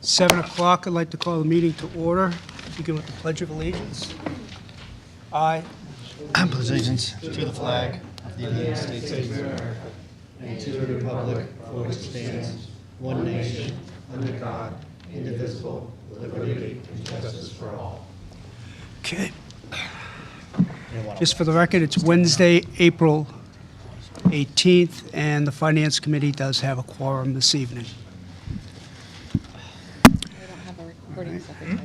7 o'clock, I'd like to call the meeting to order. Begin with the Pledge of Allegiance. I pledge allegiance to the flag of the United States of America and to the republic for which it stands, one nation, under God, indivisible, with liberty and justice for all. Okay. Just for the record, it's Wednesday, April 18th, and the Finance Committee does have a quorum this evening. We don't have a recording secretary.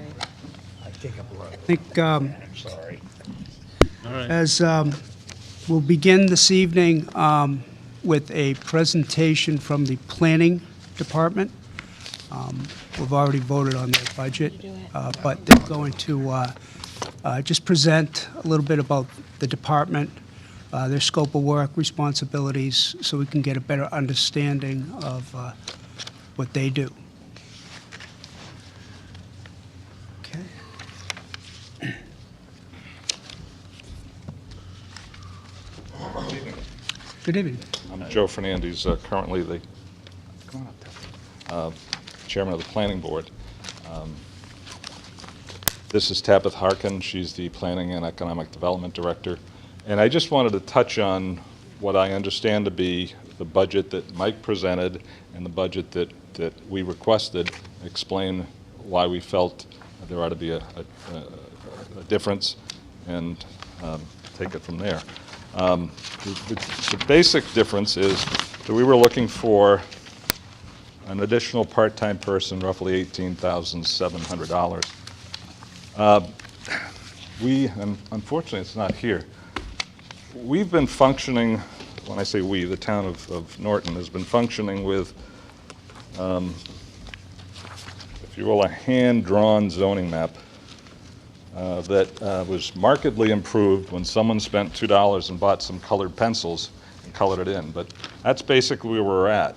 I think as we'll begin this evening with a presentation from the Planning Department. We've already voted on their budget, but they're going to just present a little bit about the department, their scope of work, responsibilities, so we can get a better understanding of what they do. Okay. Good evening. I'm Joe Fernandez, currently the chairman of the planning board. This is Tabitha Harkin. She's the planning and economic development director. And I just wanted to touch on what I understand to be the budget that Mike presented and the budget that we requested, explain why we felt there ought to be a difference, and take it from there. The basic difference is that we were looking for an additional part-time person, roughly $18,700. And unfortunately it's not here, we've been functioning, when I say we, the town of Norton has been functioning with, if you will, a hand-drawn zoning map that was markedly improved when someone spent $2 and bought some colored pencils and colored it in. But that's basically where we're at.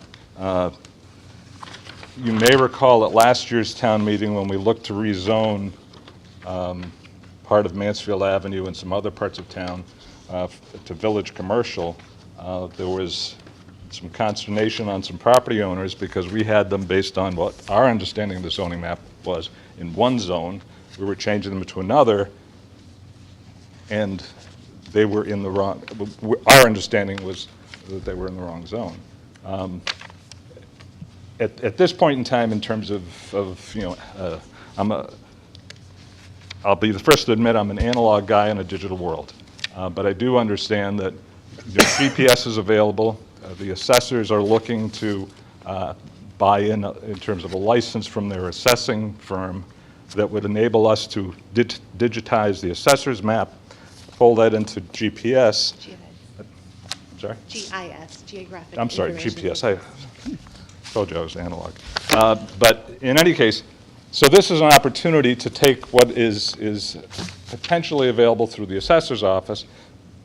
You may recall at last year's town meeting when we looked to rezone part of Mansfield Avenue and some other parts of town to village commercial, there was some consternation on some property owners because we had them based on what our understanding of the zoning map was in one zone. We were changing them to another, and they were in the wrong. Our understanding was that they were in the wrong zone. At this point in time, in terms of you know, I'll be the first to admit I'm an analog guy in a digital world, but I do understand that GPS is available. The assessors are looking to buy in terms of a license from their assessing firm that would enable us to digitize the assessor's map, fold that into GPS. Sorry? GIS, Geographic I'm sorry, Information. GPS. I told you I was analog. But in any case, so this is an opportunity to take what is potentially available through the assessor's office,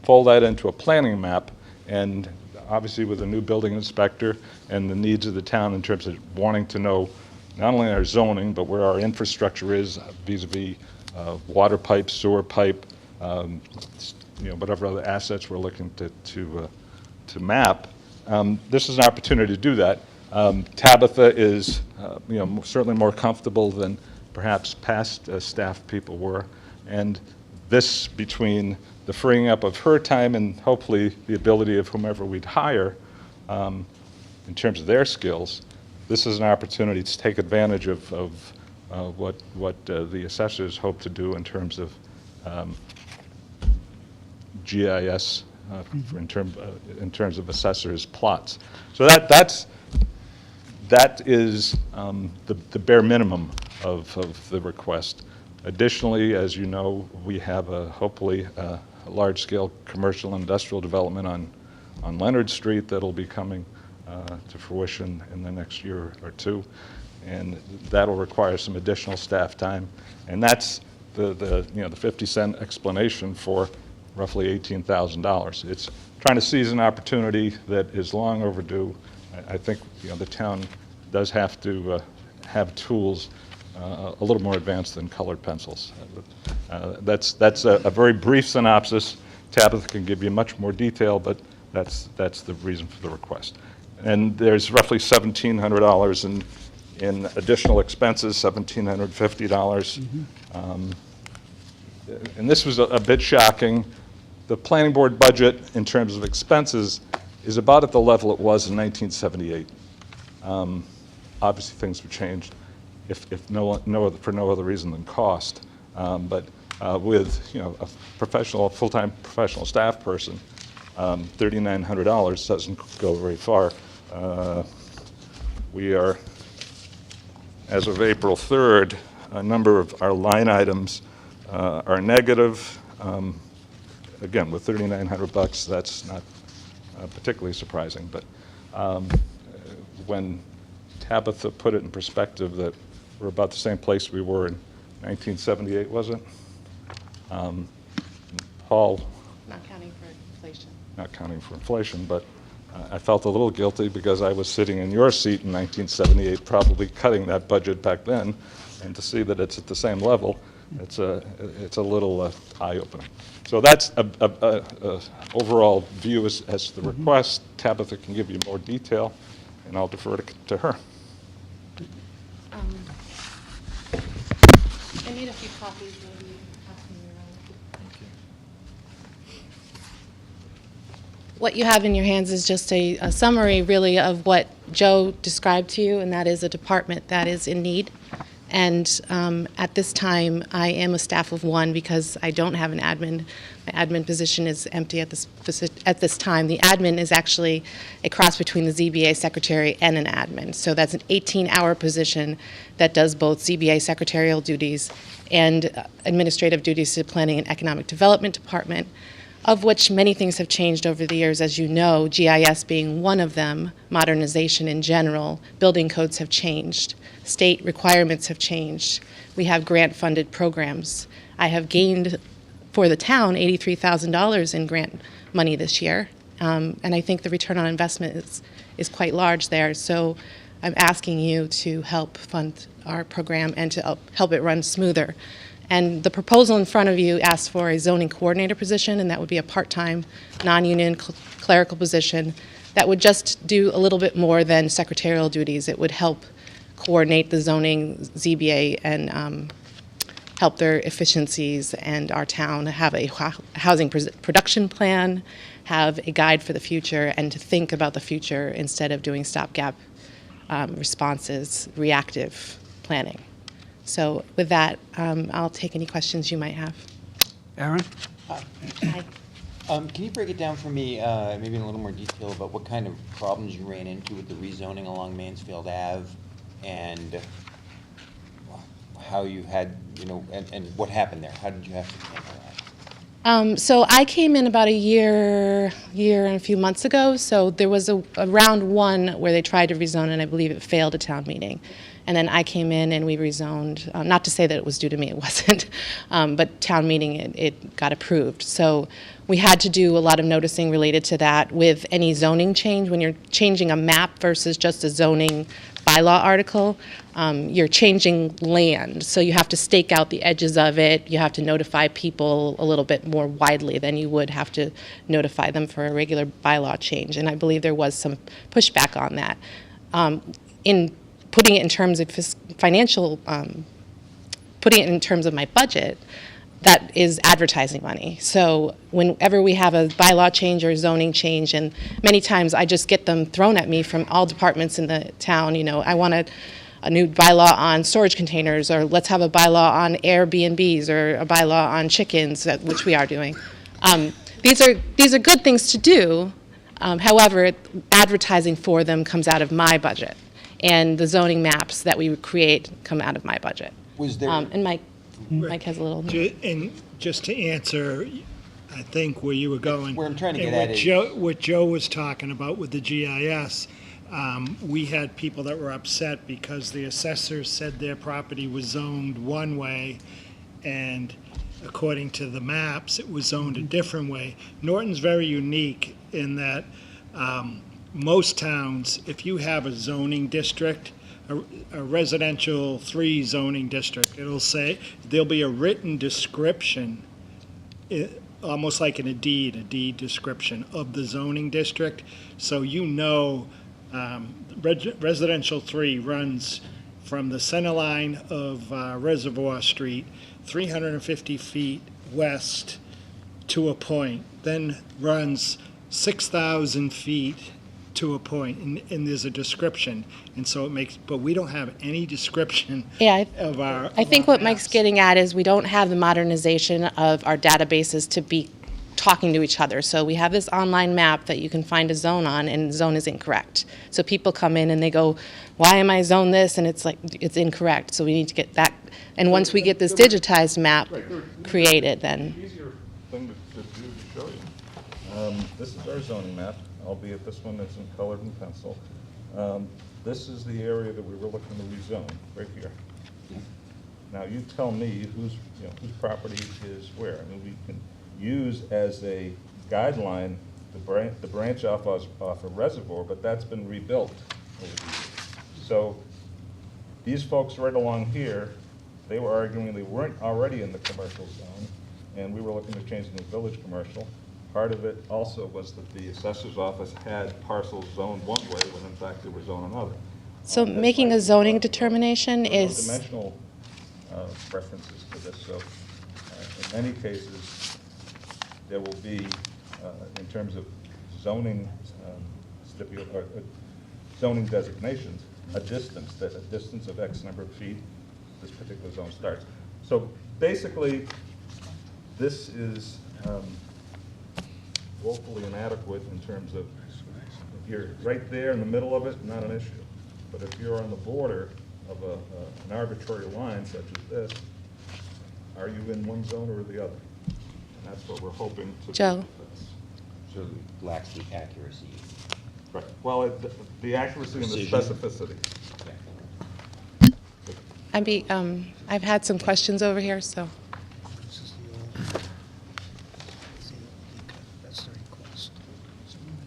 fold that into a planning map, and obviously with a new building inspector and the needs of the town in terms of wanting to know not only our zoning, but where our infrastructure is vis-a-vis water pipe, sewer pipe, whatever other assets we're looking to map. This is an opportunity to do that. Tabitha is, certainly more comfortable than perhaps past staff people were, and this, between the freeing up of her time and hopefully the ability of whomever we'd hire in terms of their skills, this is an opportunity to take advantage of what the assessors hope to do in terms of GIS, in terms of assessors' plots. So that is the bare minimum of the request. Additionally, as you know, we have hopefully a large-scale commercial industrial development on Leonard Street that'll be coming to fruition in the next year or two, and that'll require some additional staff time. And that's the 50-cent explanation for roughly $18,000. It's trying to seize an opportunity that is long overdue. I think the town does have to have tools a little more advanced than colored pencils. That's a very brief synopsis. Tabitha can give you much more detail, but that's the reason for the request. And there's roughly $1,700 in in additional expenses, $1,750. And this was a bit shocking. The planning board budget in terms of expenses is about at the level it was in 1978. Obviously, things have changed, if for no other reason than cost. But with a full-time professional staff person, $3,900 doesn't go very far. We are, as of April 3rd, a number of our line items are negative. Again, with $3,900, that's not particularly surprising. But when Tabitha put it in perspective that we're about the same place we were in 1978, was it? Paul, Not counting for inflation. not counting for inflation, but I felt a little guilty because I was sitting in your seat in 1978, probably cutting that budget back then, and to see that it's at the same level, it's a little eye-opening. So that's a overall view as to the request. Tabitha can give you more detail, and I'll defer to her. I need a few copies, maybe pass them around. What you have in your hands is just a summary, really, of what Joe described to you, and that is a department that is in need. And at this time, I am a staff of one because I don't have an admin. My admin position is empty at this time. The admin is actually a cross between the ZBA secretary and an admin. So that's an 18-hour position that does both ZBA secretarial duties and administrative duties to the Planning and Economic Development Department, of which many things have changed over the years, as you know, GIS being one of them, modernization in general, building codes have changed, state requirements have changed. We have grant-funded programs. I have gained for the town $83,000 in grant money this year, and I think the return on investment is quite large there. So I'm asking you to help fund our program and to help it run smoother. And the proposal in front of you asks for a zoning coordinator position, and that would be a part-time, non-union clerical position that would just do a little bit more than secretarial duties. It would help coordinate the zoning ZBA and help their efficiencies, and our town have a housing production plan, have a guide for the future, and to think about the future instead of doing stopgap responses, reactive planning. So with that, I'll take any questions you might have. Aaron? Hi. Can you break it down for me, maybe in a little more detail, about what kind of problems you ran into with the rezoning along Mansfield Ave, and how you had, and what happened there? How did you have to handle that? So I came in about a year and a few months ago. So there was a round one where they tried to rezone, and I believe it failed a town meeting. And then I came in and we rezoned, not to say that it was due to me, it wasn't, but town meeting, it got approved. So we had to do a lot of noticing related to that with any zoning change. When you're changing a map versus just a zoning bylaw article, you're changing land. So you have to stake out the edges of it. You have to notify people a little bit more widely than you would have to notify them for a regular bylaw change. And I believe there was some pushback on that. In putting it in terms of financial, putting it in terms of my budget, that is advertising money. So whenever we have a bylaw change or zoning change, and many times I just get them thrown at me from all departments in the town, I want a new bylaw on storage containers, or let's have a bylaw on Airbnbs, or a bylaw on chickens, which we are doing. These are good things to do. However, advertising for them comes out of my budget, and the zoning maps that we create come out of my budget. Was there? And Mike has a little. And just to answer, I think where you were going. Where I'm trying to and get at is- what Joe was talking about with the GIS, we had people that were upset because the assessors said their property was zoned one way, and according to the maps, it was zoned a different way. Norton's very unique in that most towns, if you have a zoning district, a residential 3 zoning district, it'll say, there'll be a written description, almost like in a deed description of the zoning district. So residential 3 runs from the center line of Reservoir Street, 350 feet west to a point, then runs 6,000 feet to a point, and there's a description. And so it makes, but we don't have any description Yeah, of our. I think what Mike's getting at is we don't have the modernization of our databases to be talking to each other. So we have this online map that you can find a zone on, and the zone is incorrect. So people come in and they go, why am I zoned this? And it's like, it's incorrect. So we need to get that. And once we get this digitized map created, then. Easier thing to do to show you. This is our zoning map, albeit this one is in colored in pencil. This is the area that we were looking to rezone, right here. Now, you tell me whose property is where. I mean, we can use as a guideline the branch off a reservoir, but that's been rebuilt over the years. So these folks right along here, they were arguing they weren't already in the commercial zone, and we were looking to change them to village commercial. Part of it also was that the assessor's office had parcels zoned one way when in fact they were zoned another. So making a zoning determination is, Dimensional references to this, so in many cases, there will be, in terms of zoning zoning designations, a distance of X number of feet this particular zone starts. So basically, this is woefully inadequate in terms of, if you're right there in the middle of it, not an issue. But if you're on the border of an arbitrary line such as this, are you in one zone or the other? And that's what we're hoping to. Joe. So it lacks the accuracy. Right, well, the accuracy and the Precision. specificity. I've had some questions over here, so.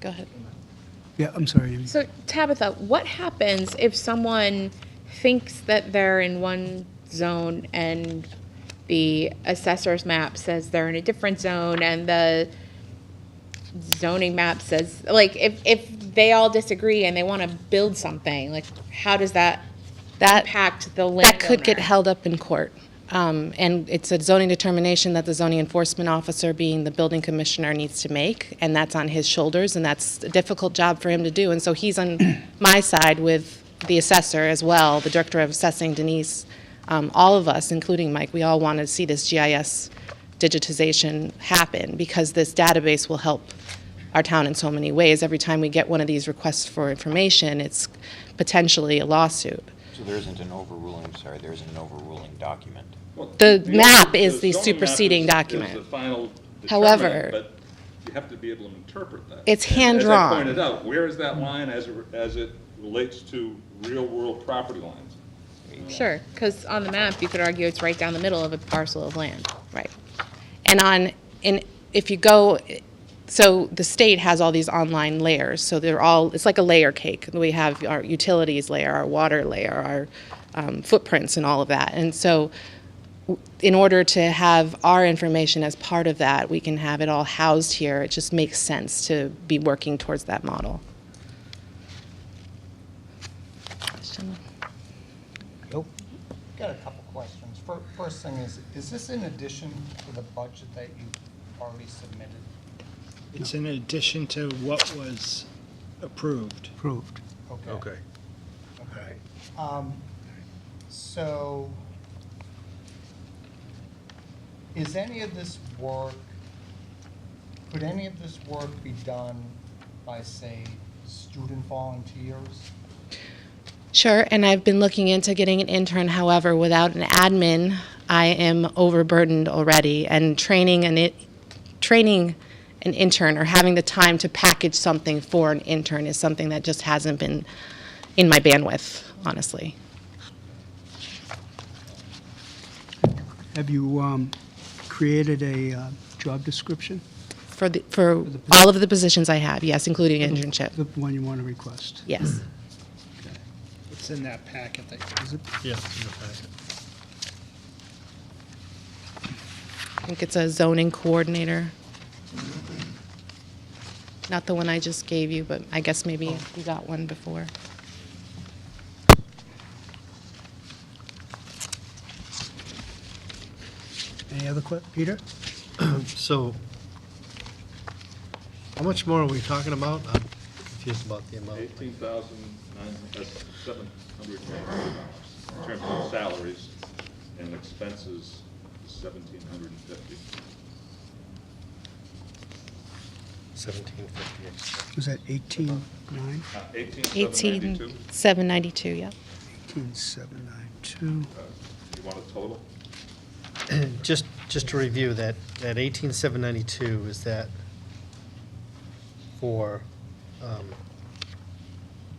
Go ahead. Yeah, I'm sorry, Amy. So Tabitha, what happens if someone thinks that they're in one zone and the assessor's map says they're in a different zone and the zoning map says, like, if they all disagree and they want to build something, like, how does that impact the landowner? That could get held up in court. And it's a zoning determination that the zoning enforcement officer, being the building commissioner, needs to make, and that's on his shoulders, and that's a difficult job for him to do. And so he's on my side with the assessor as well, the director of assessing, Denise. All of us, including Mike, we all want to see this GIS digitization happen, because this database will help our town in so many ways. Every time we get one of these requests for information, it's potentially a lawsuit. So there isn't an overruling document. The map is the zoning map superseding is document. the final However- determinant, but you have to be able to interpret that. It's And hand-drawn. As I pointed out, where is that line as it relates to real-world property lines? Sure, because on the map, you could argue it's right down the middle of a parcel of land. Right. And if you go, so the state has all these online layers, so they're all, it's like a layer cake. We have our utilities layer, our water layer, our footprints and all of that. And so in order to have our information as part of that, we can have it all housed here. It just makes sense to be working towards that model. Question? Nope. Got a couple questions. First thing is this in addition to the budget that you've already submitted? It's in addition to what was approved. Approved. Okay. So, is any of this work, could any of this work be done by, say, student volunteers? Sure, and I've been looking into getting an intern. However, without an admin, I am overburdened already, and training an intern or having the time to package something for an intern is something that just hasn't been in my bandwidth, honestly. Have you created a job description? For all of the positions I have, yes, including internship, The one you want to request? yes. It's in that packet that. Is it? Yes, in the packet. I think it's a zoning coordinator. Not the one I just gave you, but I guess maybe you got one before. Any other Peter? So, how much more are we talking about? I'm confused about the amount. $18,700 in terms of salaries, and expenses, $1,750. 1750. Was that 18,900? 18,792. 18,792, yeah. 18,792. You want a total? Just to review, that 18,792, is that for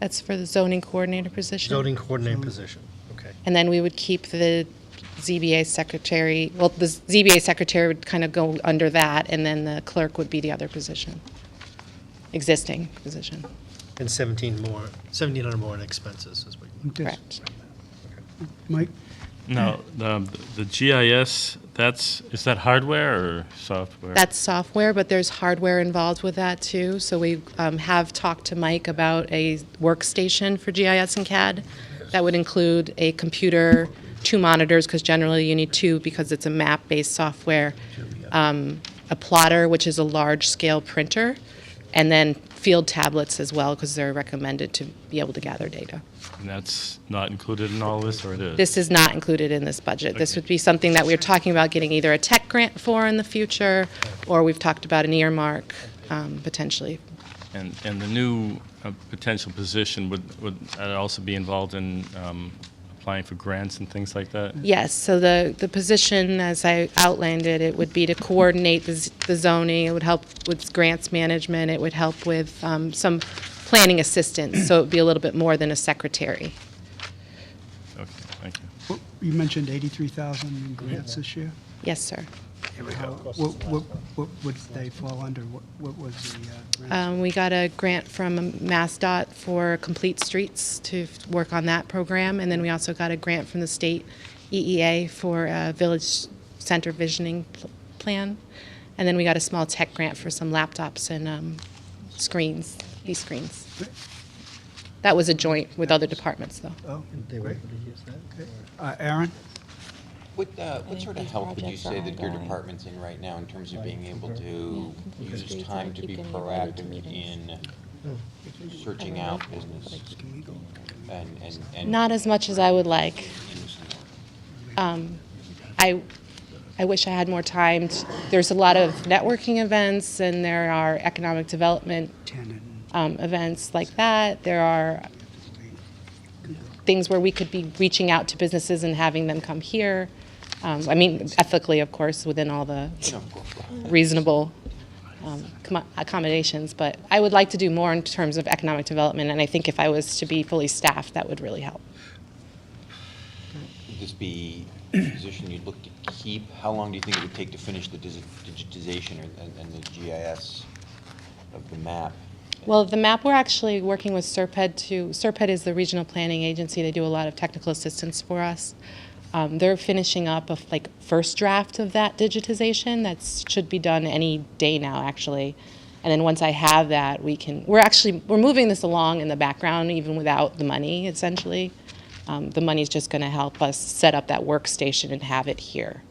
That's for the zoning coordinator position. zoning coordinator position? Okay. And then we would keep the ZBA secretary, well, the ZBA secretary would kind of go under that, and then the clerk would be the other position, existing position. And 1,700 more in expenses is what you... Correct. Mike? No, the GIS, is that hardware or software? That's software, but there's hardware involved with that too. So we have talked to Mike about a workstation for GIS and CAD that would include a computer, 2 monitors, because generally you need 2 because it's a map-based software, a plotter, which is a large-scale printer, and then field tablets as well, because they're recommended to be able to gather data. And that's not included in all this, or it is? This is not included in this budget. This would be something that we're talking about getting either a tech grant for in the future, or we've talked about an earmark, potentially. And the new potential position, would that also be involved in applying for grants and things like that? Yes, so the position, as I outlined it, it would be to coordinate the zoning, it would help with grants management, it would help with some planning assistance, so it would be a little bit more than a secretary. Okay, thank you. Well, you mentioned 83,000 in grants this year? Yes, sir. What would they fall under? What was the grant? We got a grant from MassDOT for Complete Streets to work on that program, and then we also got a grant from the state EEA for a village center visioning plan, and then we got a small tech grant for some laptops and screens, these screens. That was a joint with other departments, though. Oh, They were able to use that? okay. Aaron? What sort of help would you say that your department's in right now in terms of being able to use time to be proactive in searching out business? And Not as much as I would like. I wish I had more time. There's a lot of networking events, and there are economic development events like that. There are things where we could be reaching out to businesses and having them come here. I mean, ethically, of course, within all the reasonable accommodations. But I would like to do more in terms of economic development, and I think if I was to be fully staffed, that would really help. would this be a position you'd look to keep? How long do you think it would take to finish the digitization and the GIS of the map? Well, the map, we're actually working with SERPED to, SERPED is the regional planning agency. They do a lot of technical assistance for us. They're finishing up a first draft of that digitization. That should be done any day now, actually. And then once I have that, we're moving this along in the background, even without the money, essentially. The money's just going to help us set up that workstation and have it here.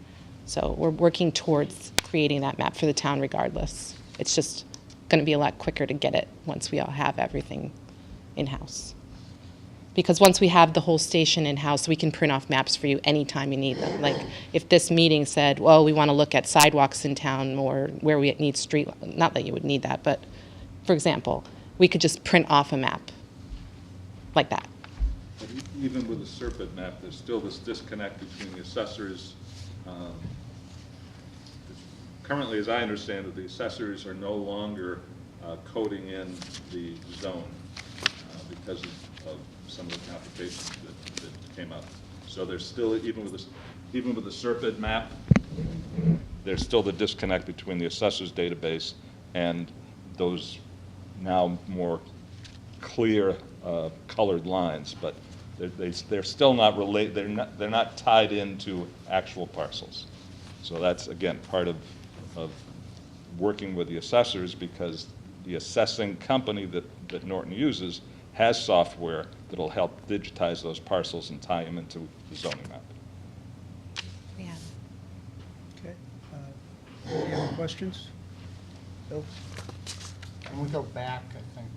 So we're working towards creating that map for the town regardless. It's just going to be a lot quicker to get it once we all have everything in-house. Because once we have the whole station in-house, we can print off maps for you anytime you need them. Like if this meeting said, well, we want to look at sidewalks in town or where we need street, not that you would need that, but for example, we could just print off a map like that. But even with the SERPED map, there's still this disconnect between the assessors. Currently, as I understand it, the assessors are no longer coding in the zone because of some of the complications that came up. So there's still, even with the SERPED map, there's still the disconnect between the assessor's database and those now more clear colored lines, but they're still not related. They're not tied into actual parcels. So that's again part of working with the assessors, because the assessing company that Norton uses has software that'll help digitize those parcels and tie them into the zoning map. Yeah. Okay. questions? Bill? Can we go back, I think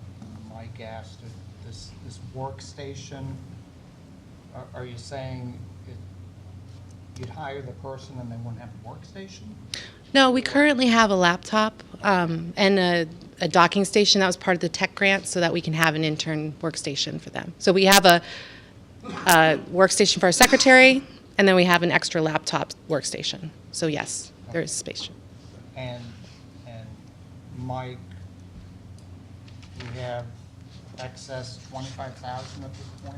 Mike asked, it, this workstation, are you saying you'd hire the person and they wouldn't have a workstation? No, we currently have a laptop and a docking station that was part of the tech grant so that we can have an intern workstation for them. So we have a workstation for our secretary, and then we have an extra laptop workstation. So yes, there is space. And Mike, we have excess 25,000 at this point?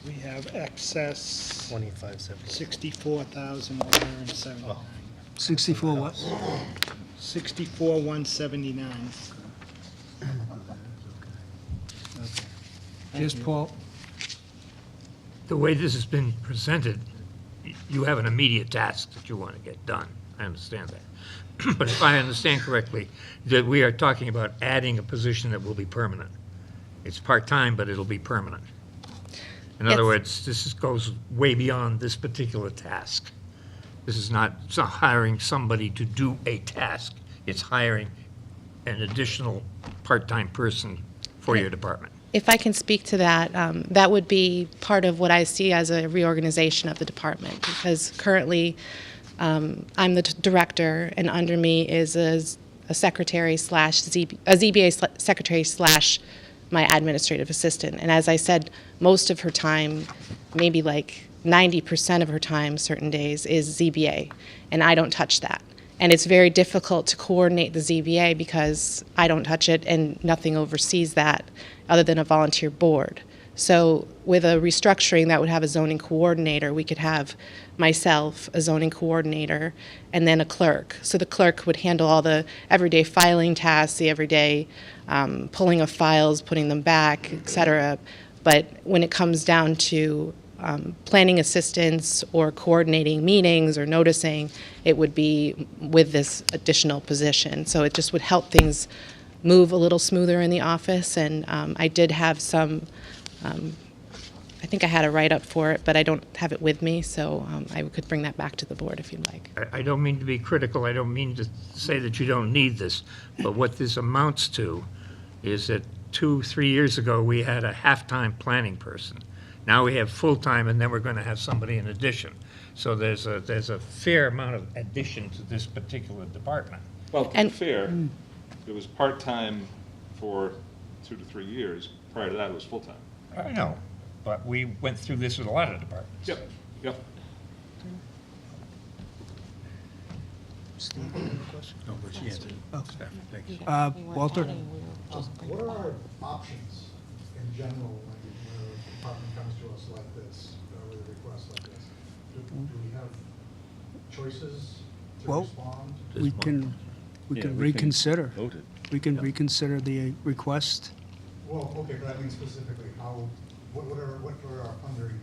We have excess 2570. 64,179. 64 what? 64,179. Yes, Paul? The way this has been presented, you have an immediate task that you want to get done. I understand that. But if I understand correctly, that we are talking about adding a position that will be permanent. It's part-time, but it'll be permanent. In other Yes. words, goes way beyond this particular task. This is not hiring somebody to do a task. It's hiring an additional part-time person for your department. If I can speak to that, that would be part of what I see as a reorganization of the department, because currently I'm the director, and under me is a secretary slash a ZBA secretary slash my administrative assistant. And as I said, most of her time, maybe like 90% of her time, certain days, is ZBA, and I don't touch that. And it's very difficult to coordinate the ZBA because I don't touch it and nothing oversees that other than a volunteer board. So with a restructuring that would have a zoning coordinator, we could have myself, a zoning coordinator, and then a clerk. So the clerk would handle all the everyday filing tasks, the everyday pulling of files, putting them back, et cetera. But when it comes down to planning assistance or coordinating meetings or noticing, it would be with this additional position. So it just would help things move a little smoother in the office. And I did have some, I think I had a write-up for it, but I don't have it with me, so I could bring that back to the board if you'd like. I don't mean to be critical, I don't mean to say that you don't need this, but what this amounts to is that 2-3 years ago, we had a half-time planning person. Now we have full-time, and then we're going to have somebody in addition. So there's a fair amount of addition to this particular department. Well, to be And- fair, it was part-time for 2 to 3 years. Prior to that, it was full-time. I know, but we went through this with a lot of departments. Yep, yep. Walter? What are our options in general when a department comes to us like this, with a request like this? Do we have choices to Well, respond? We can reconsider. We can reconsider the request. Well, okay, but I mean specifically, what are our funding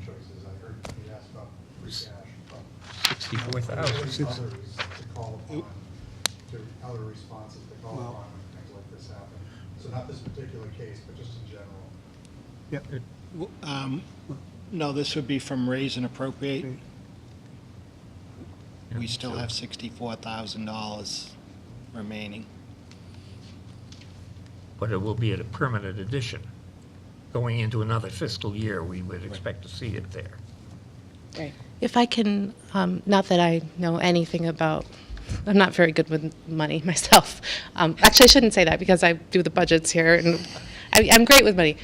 choices? I heard you asked about free cash. What are $64,000. others to call upon, to other responses to call upon when things like this happen? So not this particular case, but just in general. Yep. No, this would be from raise and appropriate. We still have $64,000 remaining. But it will be at a permanent addition. Going into another fiscal year, we would expect to see it there. Right. If I can, not that I know anything about, I'm not very good with money myself. Actually, I shouldn't say that because I do the budgets here, and I'm great with money.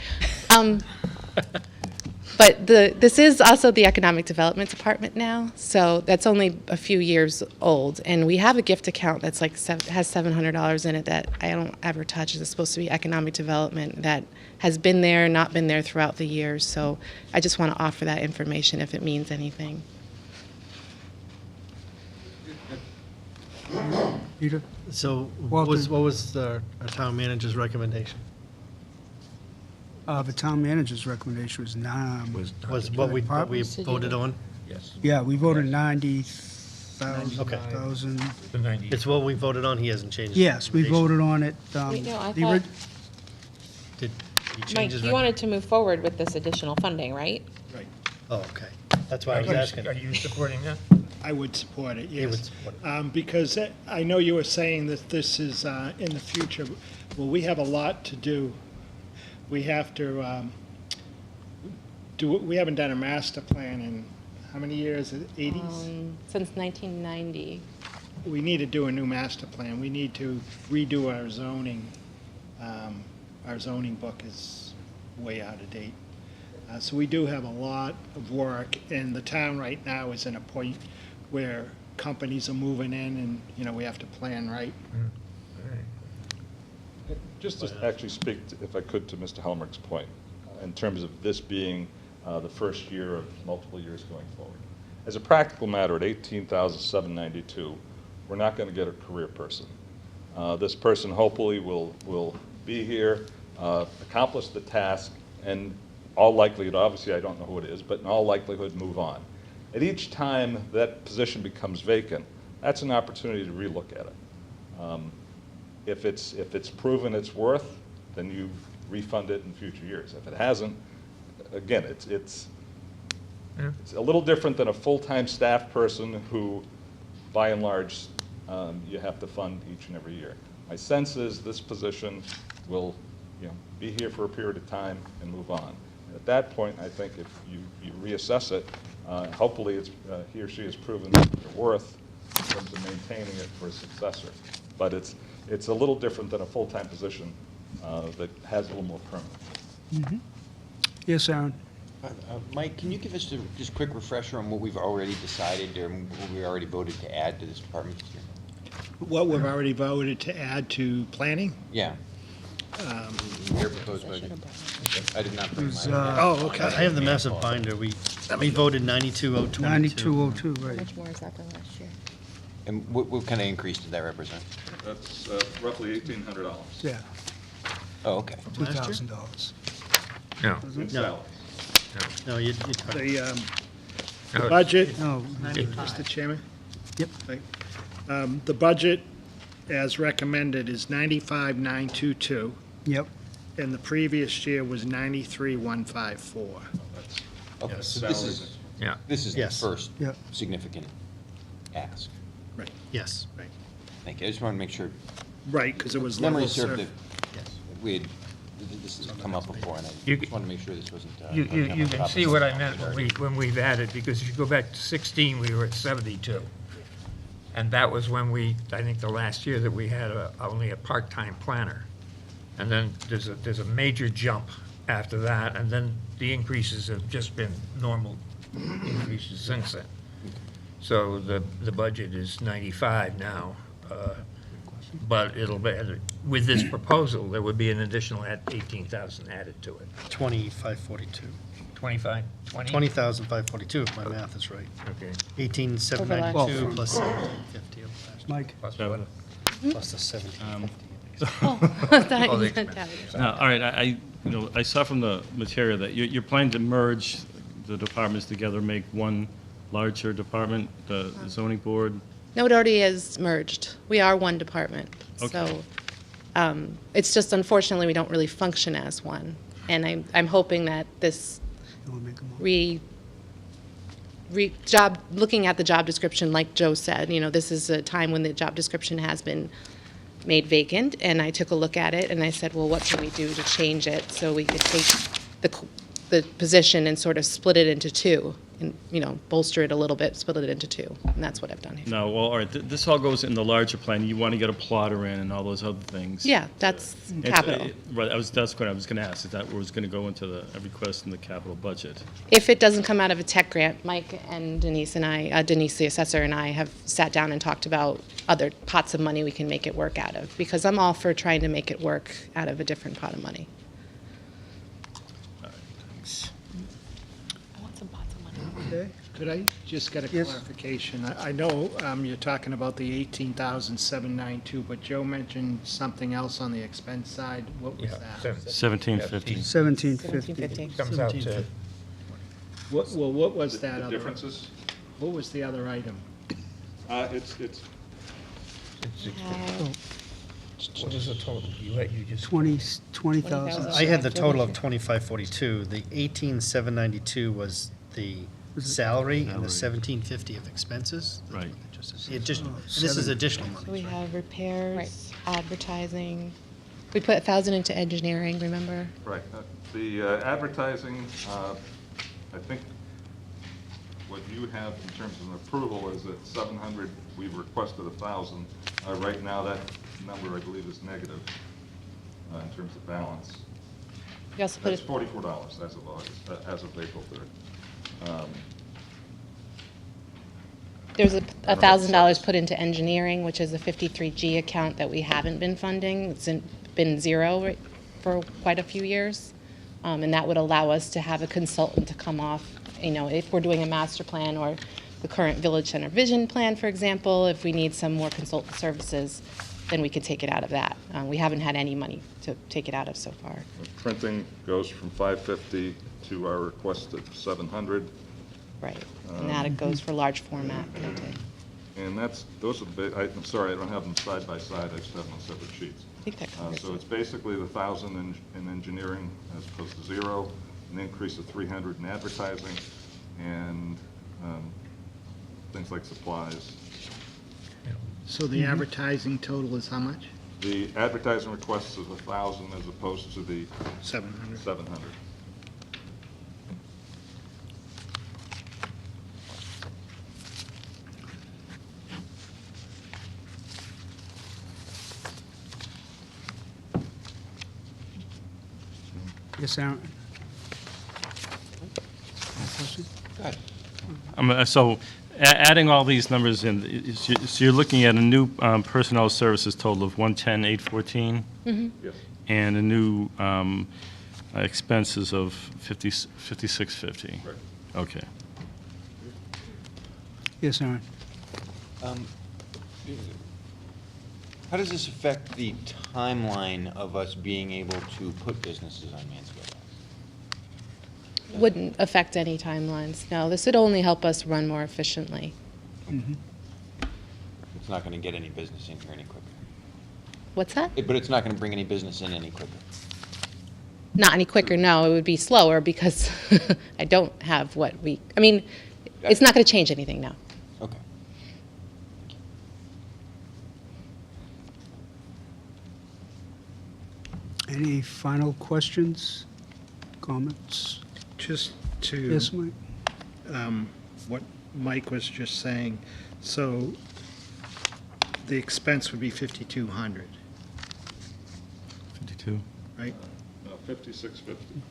But this is also the Economic Development Department now, so that's only a few years old. And we have a gift account that's like has $700 in it that I don't ever touch. It's supposed to be economic development that has been there, not been there throughout the years. So I just want to offer that information if it means anything. Peter? So Walter. what was our town manager's recommendation? The town manager's recommendation was Was what we voted on? Yes. yeah, we voted 90,000. Okay. The 90. It's what we voted on, he hasn't changed. Yes, we voted on it. Wait, no, I the thought, Did he change Mike, his? you wanted to move forward with this additional funding, right? Oh, okay. That's why I was asking. Are you supporting that? I would support it, You would yes. support it. Because I know you were saying that this is in the future. Well, we have a lot to do. We have to we haven't done a master plan in how many years? 80s? Since 1990. We need to do a new master plan. We need to redo our zoning. Our zoning book is way out of date. So we do have a lot of work, and the town right now is in a point where companies are moving in, and, you know, we have to plan right. Just to actually speak, if I could, to Mr. Helmer's point, in terms of this being the first year of multiple years going forward. As a practical matter, at $18,792, we're not going to get a career person. This person hopefully will be here, accomplish the task, and all likelihood, obviously I don't know who it is, but in all likelihood move on. At each time that position becomes vacant, that's an opportunity to relook at it. If it's proven its worth, then you refund it in future years. If it hasn't, again, it's a little different than a full-time staff person who, by and large, you have to fund each and every year. My sense is this position will, be here for a period of time and move on. At that point, I think if you reassess it, hopefully he or she has proven their worth in terms of maintaining it for a successor. But it's a little different than a full-time position that has a little more permanence. Yes, Aaron? Mike, can you give us just a quick refresher on what we've already decided or what we already voted to add to this department this year? What we've already voted to add to planning? Yeah. Your proposed budget. I did not bring It was, mine. Oh, okay. I have the massive binder. We voted 92,022. 9202, right. Much more is that than last year? And what kind of increase did that represent? That's roughly $1,800 Yeah, Oh, okay. $2,000. No. in salaries. No, you talked. The budget, No, Mr. Chairman? Yep. The budget, as recommended, is 95,922, yep. and the previous year was 93,154. Okay, Yes. so this is, Yeah. this is the Yes. first Yep. significant ask. Right, Yes. right. Thank you. I just want to make sure, Right, because it was level memory served served. that we had, this has come up before, and I You just want to make sure this wasn't. You can see what I meant when we've added, because if you go back to 16, we were at 72. And that was when I think the last year that we had only a part-time planner. And then there's a major jump after that, and then the increases have just been normal increases since then. So the budget is 95 now, but it'll be, with this proposal, there would be an additional 18,000 added to it. 2542. 25, 20? 20,542, if my math is right. Okay. 18,792 Well, plus 1750 of last year, Mike? Plus what? plus the 1750. Oh, I thought Oh, you the meant expense. that. All right, I saw from the material that you're planning to merge the departments together, make one larger department, the zoning board. No, it already is merged. We are one department. Okay. So it's just unfortunately, we don't really function as one. And I'm hoping that this You want to make a motion? looking at the job description, like Joe said, this is a time when the job description has been made vacant, and I took a look at it, and I said, well, what can we do to change it so we could take the position and sort of split it into two, and, bolster it a little bit, split it into two, and that's what I've done here. No, well, all right, this all goes in the larger plan. You want to get a plotter in and all those other things. Yeah, that's It's- capital. Right, that's what I was going to ask, is that was going to go into a request in the capital budget? If it doesn't come out of a tech grant, Mike and Denise and I, Denise, the assessor, and I have sat down and talked about other pots of money we can make it work out of, because I'm all for trying to make it work out of a different pot of money. I want some pots of money. Okay. Could I just get a Yes. clarification? I know you're talking about the 18,792, but Joe mentioned something else on the expense side. What was Yeah, that? 1750. 1750. 1750. Comes out to, What was that The other? differences? What was the other item? It's what is the total? You just, 20,000. I had the total of 2542. The 18,792 was the salary and the 1,750 of expenses. Right. The additional, and this is additional So money, we right? have repairs, advertising. We put 1,000 into engineering, remember? Right. The advertising, I think what you have in terms of an approval is at 700, we've requested 1,000. Right now, that number, I believe, is negative in terms of balance. We also put That's it, $44 as of August, as of April 3rd. there's $1,000 put into engineering, which is a 53G account that we haven't been funding. It's been zero for quite a few years. And that would allow us to have a consultant to come off, if we're doing a master plan or the current Village Center Vision Plan, for example, if we need some more consultant services, then we could take it out of that. We haven't had any money to take it out of so far. The printing goes from 550 to our request of 700. Right. And that it goes for large format printing. And those are I'm sorry, I don't have them side by side, I just have them on separate sheets. I think that covers So it. it's basically the 1,000 in engineering as opposed to zero, an increase of 300 in advertising, and things like supplies. So the advertising total is how much? The advertising request is 1,000 as opposed to the 700. 700. Yes, Aaron? Question? Go ahead. So adding all these numbers in, so you're looking at a new personnel services total of 110,814? Yes. And a new expenses of 5650? Right. Okay. Yes, Aaron? How does this affect the timeline of us being able to put businesses on Mansfield Ave? Wouldn't affect any timelines, no. This would only help us run more efficiently. It's not going to get any business in here any quicker. What's that? But it's not going to bring any business in any quicker. Not any quicker, no. It would be slower because I don't have it's not going to change anything, no. Okay. Any final questions, comments? Just to. Yes, Mike? What Mike was just saying, so the expense would be 5,200, 52? right? 5650.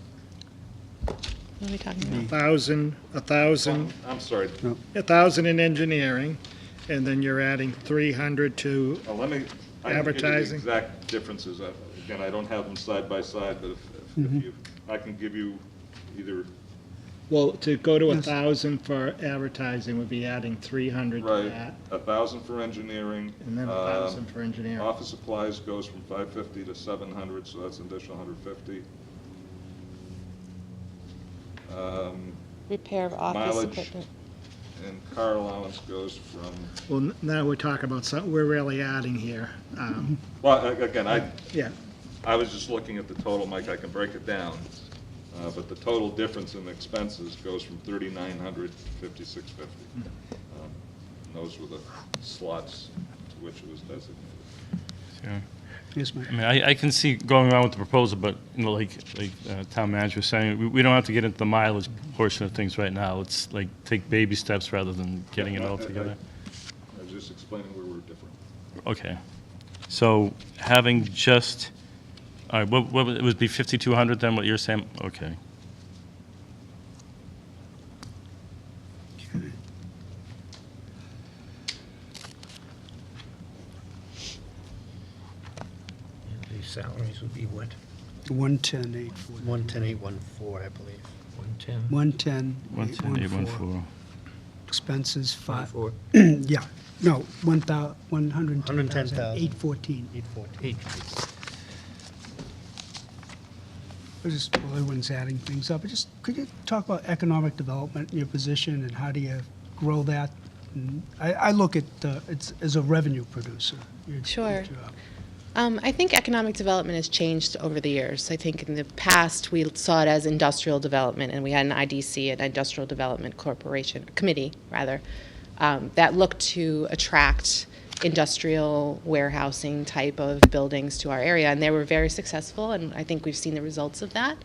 What are we talking about? 1,000 I'm sorry. 1,000 in engineering, and then you're adding 300 to, I can give you the Advertising. exact differences. Again, I don't have them side by side, but I can give you either, well, to go to Yes. 1,000 for advertising would be adding 300 to right, that, 1,000 for engineering. and then 1,000 for engineering. Office supplies goes from 550 to 700, so that's an additional 150. Repair of office Mileage. equipment. And car allowance goes from, Well, now we're talking about something we're really adding here. well, again, Yeah, I was just looking at the total, Mike, I can break it down. But the total difference in expenses goes from 3,900 to 5,650. Those were the slots to which it was designated. Yeah. Yes, Mike? I mean, I can see going on with the proposal, but, like town manager was saying, we don't have to get into the mileage portion of things right now. Let's like take baby steps rather than getting it all together. I was just explaining where we're different. Okay. So having just, all right, what it would be 5,200 then, what you're saying? Okay. The salaries would be what? 110,814. 110,814, I believe. 110? 110,814. 110,814. Expenses, Four. yeah, no, 110,814. 814. Just, well, everyone's adding things up. Could you talk about economic development in your position and how do you grow that? And I look at it's as a revenue producer. your Sure. job. I think economic development has changed over the years. I think in the past, we saw it as industrial development, and we had an IDC, an Industrial Development Corporation, committee, rather, that looked to attract industrial warehousing type of buildings to our area, and they were very successful, and I think we've seen the results of that.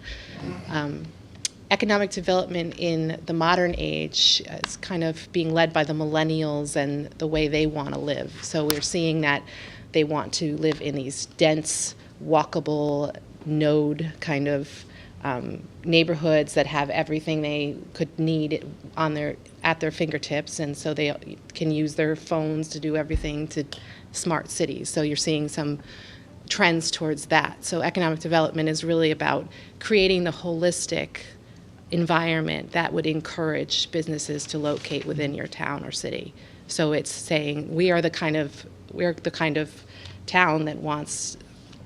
Economic development in the modern age is kind of being led by the millennials and the way they want to live. So we're seeing that they want to live in these dense, walkable, node kind of neighborhoods that have everything they could need at their fingertips, and so they can use their phones to do everything to smart cities. So you're seeing some trends towards that. So economic development is really about creating the holistic environment that would encourage businesses to locate within your town or city. So it's saying we're the kind of town that wants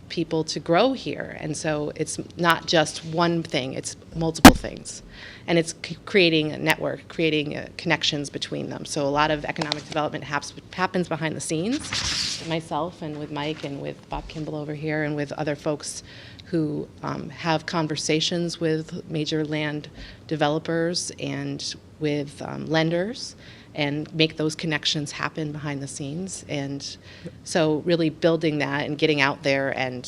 people to grow here, and so it's not just one thing, it's multiple things, and it's creating a network, creating connections between them. So a lot of economic development happens behind the scenes, with myself and with Mike and with Bob Kimball over here and with other folks who have conversations with major land developers and with lenders and make those connections happen behind the scenes. And so really building that and getting out there and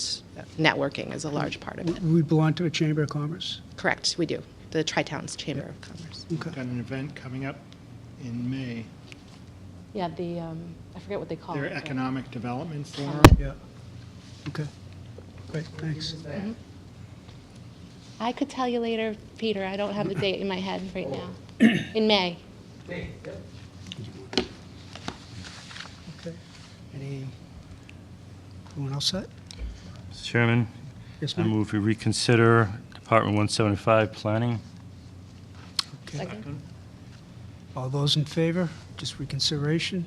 networking is a large part of it. We belong to a Chamber of Commerce? Correct, we do. The Tri-Towns Chamber of Commerce. Okay. Got an event coming up in May, Yeah, the, I forget what they call it. their but- Economic Development Forum. Yeah. Okay. Great, thanks. I could tell you later, Peter, I don't have the date in my head right now. In May. Okay. Anyone else set? Mr. Chairman, Yes, I ma'am? move we reconsider Department 175 Planning. Okay. Second. All those in favor? Just reconsideration?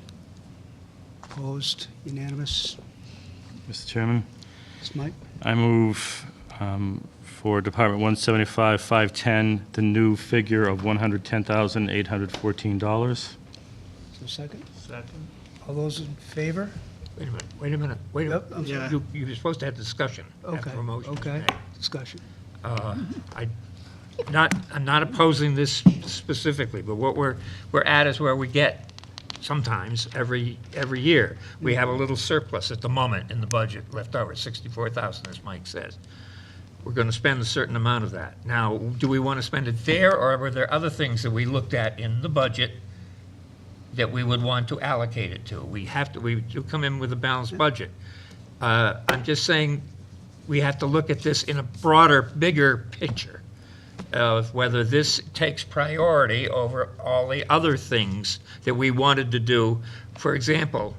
Opposed? Unanimous? Mr. Chairman, Yes, Mike? I move for Department 175 510, the new figure of $110,814. Is there a second? Second. All those in favor? Wait a minute. Yep, I'm sorry. Yeah. You're supposed to have discussion Okay, after a motion. is okay. made. Discussion. I'm not opposing this specifically, but what we're at is where we get sometimes every year. We have a little surplus at the moment in the budget left over, 64,000, as Mike says. We're going to spend a certain amount of that. Now, do we want to spend it there, or were there other things that we looked at in the budget that we would want to allocate it to? We do come in with a balanced budget. I'm just saying we have to look at this in a broader, bigger picture of whether this takes priority over all the other things that we wanted to do. For example,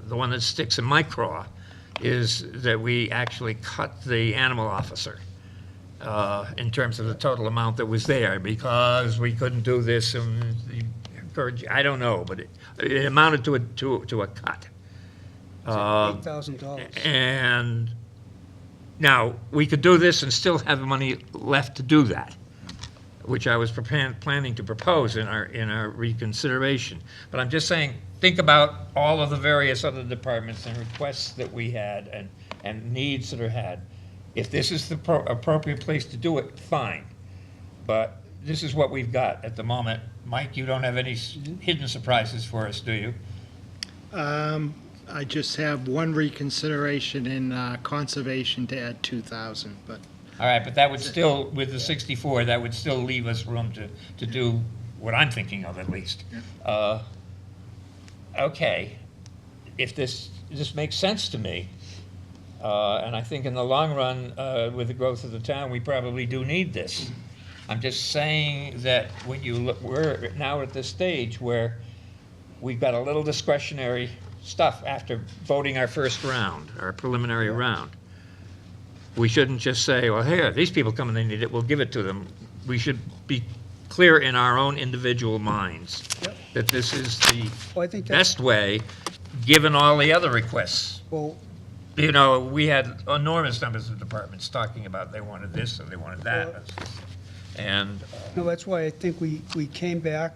the one that sticks in my craw is that we actually cut the animal officer in terms of the total amount that was there, because we couldn't do this and I don't know, but it amounted to a cut. $8,000. And now, we could do this and still have money left to do that, which I was planning to propose in our reconsideration. But I'm just saying, think about all of the various other departments and requests that we had and needs that are had. If this is the appropriate place to do it, fine. But this is what we've got at the moment. Mike, you don't have any hidden surprises for us, do you? I just have one reconsideration in conservation to add 2,000, but All right, but that would still, with the 64, that would still leave us room to do what I'm thinking of, at least. Okay, if this makes sense to me, and I think in the long run, with the growth of the town, we probably do need this. I'm just saying that when you look, we're now at this stage where we've got a little discretionary stuff after voting our first round, our preliminary round. We shouldn't just say, well, here, these people come and they need it, we'll give it to them. We should be clear in our own individual minds that this is the Well, I think that's, best way, given all the other requests. well, You know, we had enormous numbers of departments talking about they wanted this or they wanted that. And no, that's why I think we came back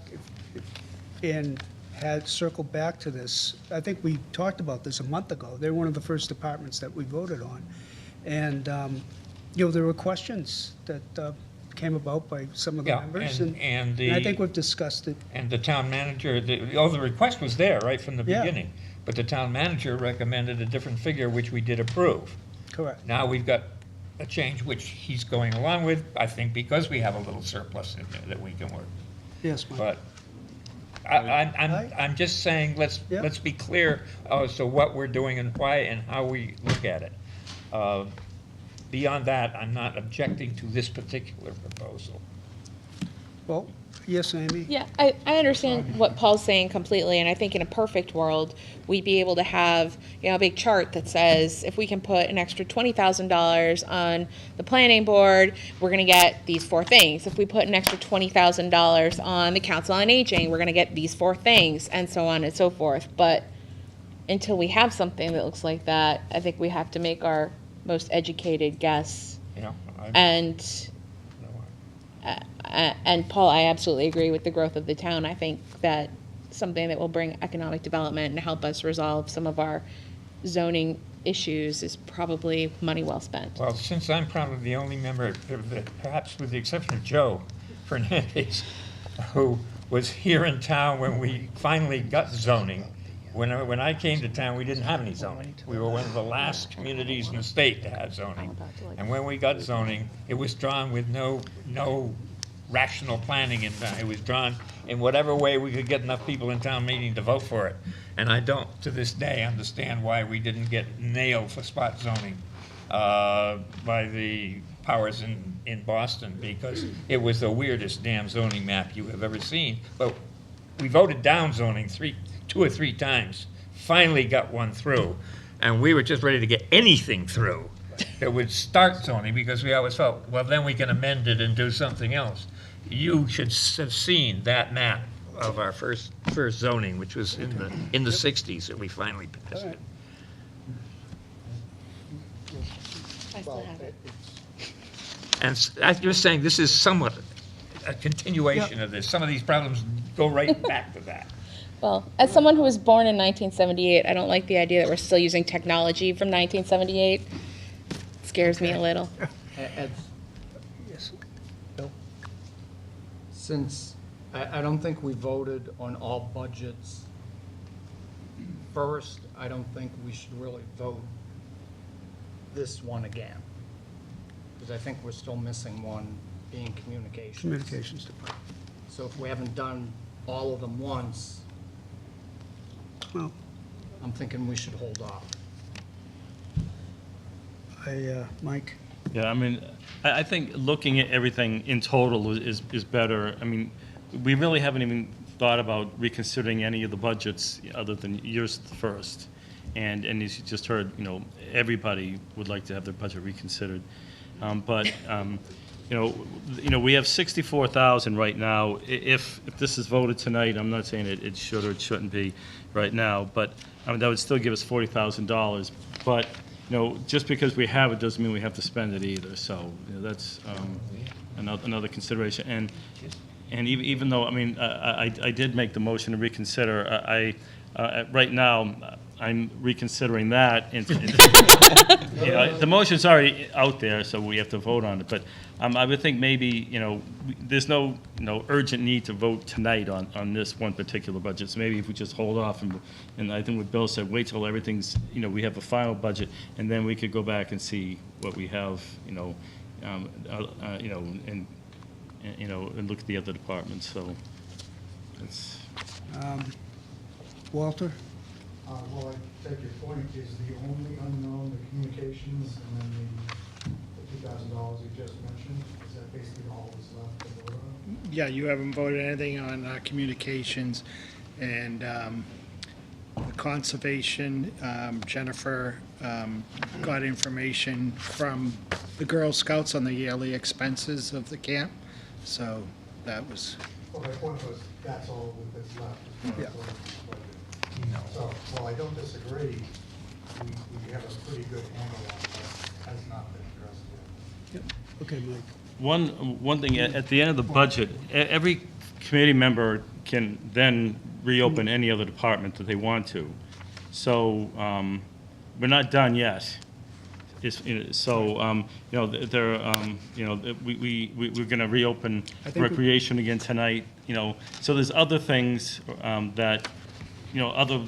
and had circled back to this. I think we talked about this a month ago. They're one of the first departments that we voted on. And, there were questions that came about by some of the Yeah, members. and I think the, we've discussed it. and the town manager, the request was there right from the Yeah. beginning, but the town manager recommended a different figure, which we did approve. Correct. Now we've got a change which he's going along with, I think because we have a little surplus in there that we can work. Yes, Mike. But I'm just saying, let's Yeah. be clear as to what we're doing and why and how we look at it. Beyond that, I'm not objecting to this particular proposal. Well, yes, Amy? Yeah, I understand what Paul's saying completely, and I think in a perfect world, we'd be able to have, a big chart that says, if we can put an extra $20,000 on the planning board, we're gonna get these 4 things. If we put an extra $20,000 on the council on aging, we're gonna get these 4 things, and so on and so forth. But until we have something that looks like that, I think we have to make our most educated guess. And Paul, I absolutely agree with the growth of the town. I think that something that will bring economic development and help us resolve some of our zoning issues is probably money well spent. Well, since I'm probably the only member, perhaps with the exception of Joe Fernandez, who was here in town when we finally got zoning. When I came to town, we didn't have any zoning. We were one of the last communities in the state to have zoning. And when we got zoning, it was drawn with no rational planning in that. It was drawn in whatever way we could get enough people in town meeting to vote for it. And I don't, to this day, understand why we didn't get nailed for spot zoning by the powers in Boston, because it was the weirdest damn zoning map you have ever seen. But we voted down zoning 2 or 3 times, finally got one through, and we were just ready to get anything through that would start zoning, because we always felt, well, then we can amend it and do something else. You should have seen that map of our first zoning, which was in the 60s that we finally passed it. I still have it. And I'm just saying, this is somewhat a continuation of this. Some of these problems go right back to that. Well, as someone who was born in 1978, I don't like the idea that we're still using technology from 1978. It scares me a little. Yes. Since, I don't think we voted on all budgets first, I don't think we should really vote this one again. Because I think we're still missing one, being communications. Communications Department. So if we haven't done all of them once, Well, I'm thinking we should hold off. Mike? Yeah, I mean, I think looking at everything in total is better. I mean, we really haven't even thought about reconsidering any of the budgets other than yours first. And as you just heard, everybody would like to have their budget reconsidered. But we have 64,000 right now. If this is voted tonight, I'm not saying it should or it shouldn't be right now, but that would still give us $40,000. But just because we have it doesn't mean we have to spend it either. So that's another consideration. And even though I did make the motion to reconsider, right now I'm reconsidering that. The motion's already out there, so we have to vote on it. But I would think maybe there's no urgent need to vote tonight on this one particular budget. So maybe if we just hold off and I think what Bill said, wait till everything's we have a final budget, and then we could go back and see what we have and look at the other departments. So it's. Walter? Well, I take your point, is the only unknown the communications and then the $2,000 you just mentioned? Is that basically all that's left to vote on? Yeah, you haven't voted anything on communications, and the conservation, Jennifer got information from the Girl Scouts on the yearly expenses of the camp, so that was, Well, my point was, that's all that's left as far as voting on the budget. So, well, I don't disagree, we have a pretty good handle on what has not been addressed yet. Okay, Mike. One thing, at the end of the budget, every committee member can then reopen any other department that they want to. So, we're not done yet. We're gonna reopen I think we- recreation again tonight, so there's other things, that, other,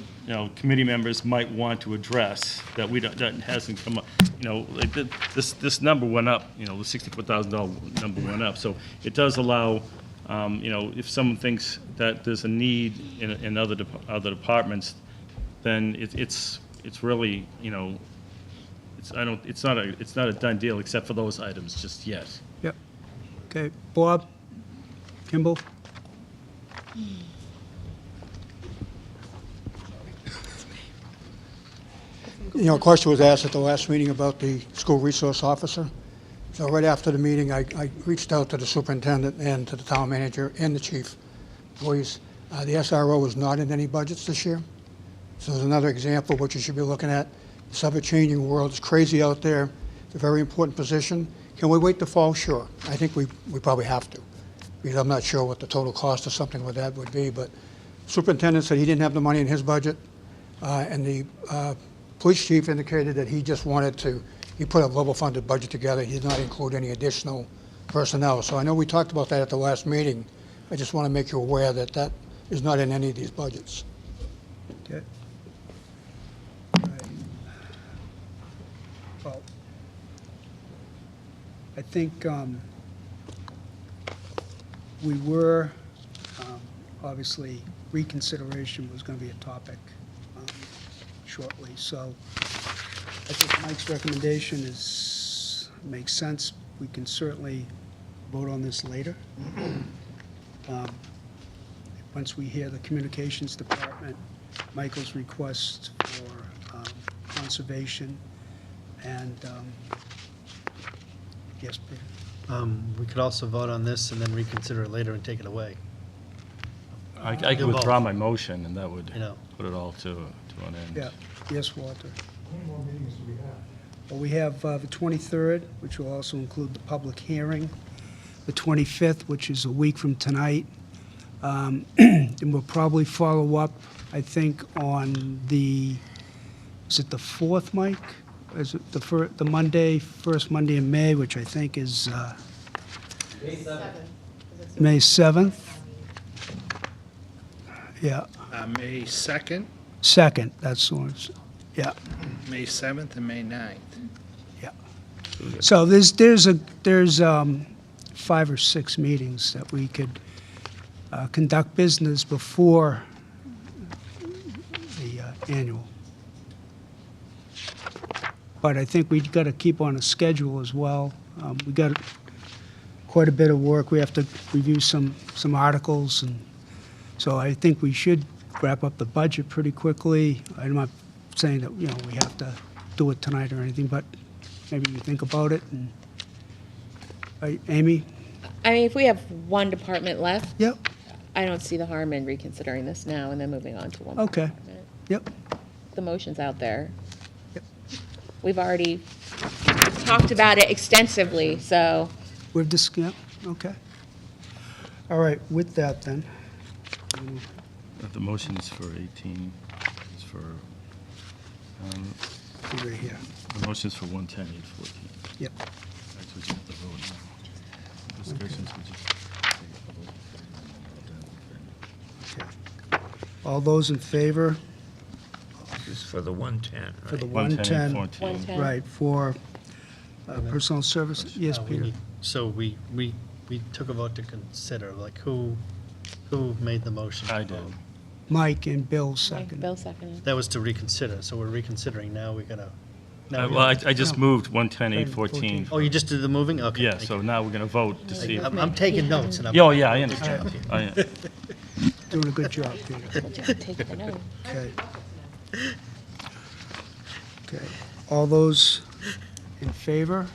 committee members might want to address that we don't, that hasn't come up. Like this number went up, the $64,000 number went up, so it does allow, if someone thinks that there's a need in other departments, then it's really, it's not a done deal except for those items just yet. Yep. Okay, Bob, Kimball? A question was asked at the last meeting about the school resource officer. So right after the meeting, I reached out to the superintendent and to the town manager and the chief of police. The SRO was not in any budgets this year. So there's another example of what you should be looking at. This ever-changing world is crazy out there. It's a very important position. Can we wait the fall? Sure. I think we probably have to, because I'm not sure what the total cost of something like that would be. But superintendent said he didn't have the money in his budget, and the police chief indicated that he just wanted to, he put a level-funded budget together. He did not include any additional personnel. So I know we talked about that at the last meeting. I just want to make you aware that that is not in any of these budgets. Okay. Well, I think we were, obviously, reconsideration was going to be a topic shortly. So I think Mike's recommendation makes sense. We can certainly vote on this later. Once we hear the communications department, Michael's request for conservation, and, yes, Peter? We could also vote on this and then reconsider it later and take it away. I can withdraw my motion, and that would You know. put it all to an end. Yeah, yes, Walter. How many more meetings do we have? Well, we have the 23rd, which will also include the public hearing, the 25th, which is a week from tonight, and we'll probably follow up, I think, on is it the 4th, Mike? Is it the Monday, first Monday in May, which I think is May 7th? Yeah, May 2nd, 2nd, that's the one, yeah. May 7th, and May 9th. So there's 5 or 6 meetings that we could conduct business before the annual. But I think we've got to keep on a schedule as well. We got quite a bit of work. We have to review some articles, and so I think we should wrap up the budget pretty quickly. I'm not saying that, we have to do it tonight or anything, but maybe you think about it. And Amy? I mean, if we have one department left, Yep. I don't see the harm in reconsidering this now and then moving on to one more Okay. department. Yep. The motion's out there. Yep. We've already talked about it extensively, so. Yep, okay. All right, with that then, The motion is for 18, is for, right here. the motion is for 110, 814. Yep. Actually, we have to vote now. Discussions, we just take a vote. Okay. All those in favor This is for the 110, for the right? 110? 110. 110. Right, for personal services? Yes, We Peter? need- So we took a vote to consider, like, who made the motion? I did. Mike and Bill Mike, second. Bill seconded. That was to reconsider, so we're reconsidering now, we gotta. now we Well, gotta- I just moved 110, 814. Oh, you just did the moving? Okay. Yeah, thank so you. now we're going to vote to see. I'm taking notes and I'm. Oh, yeah, I understand. Doing a good job, Peter. Take the note. Okay. Okay. All those in favor?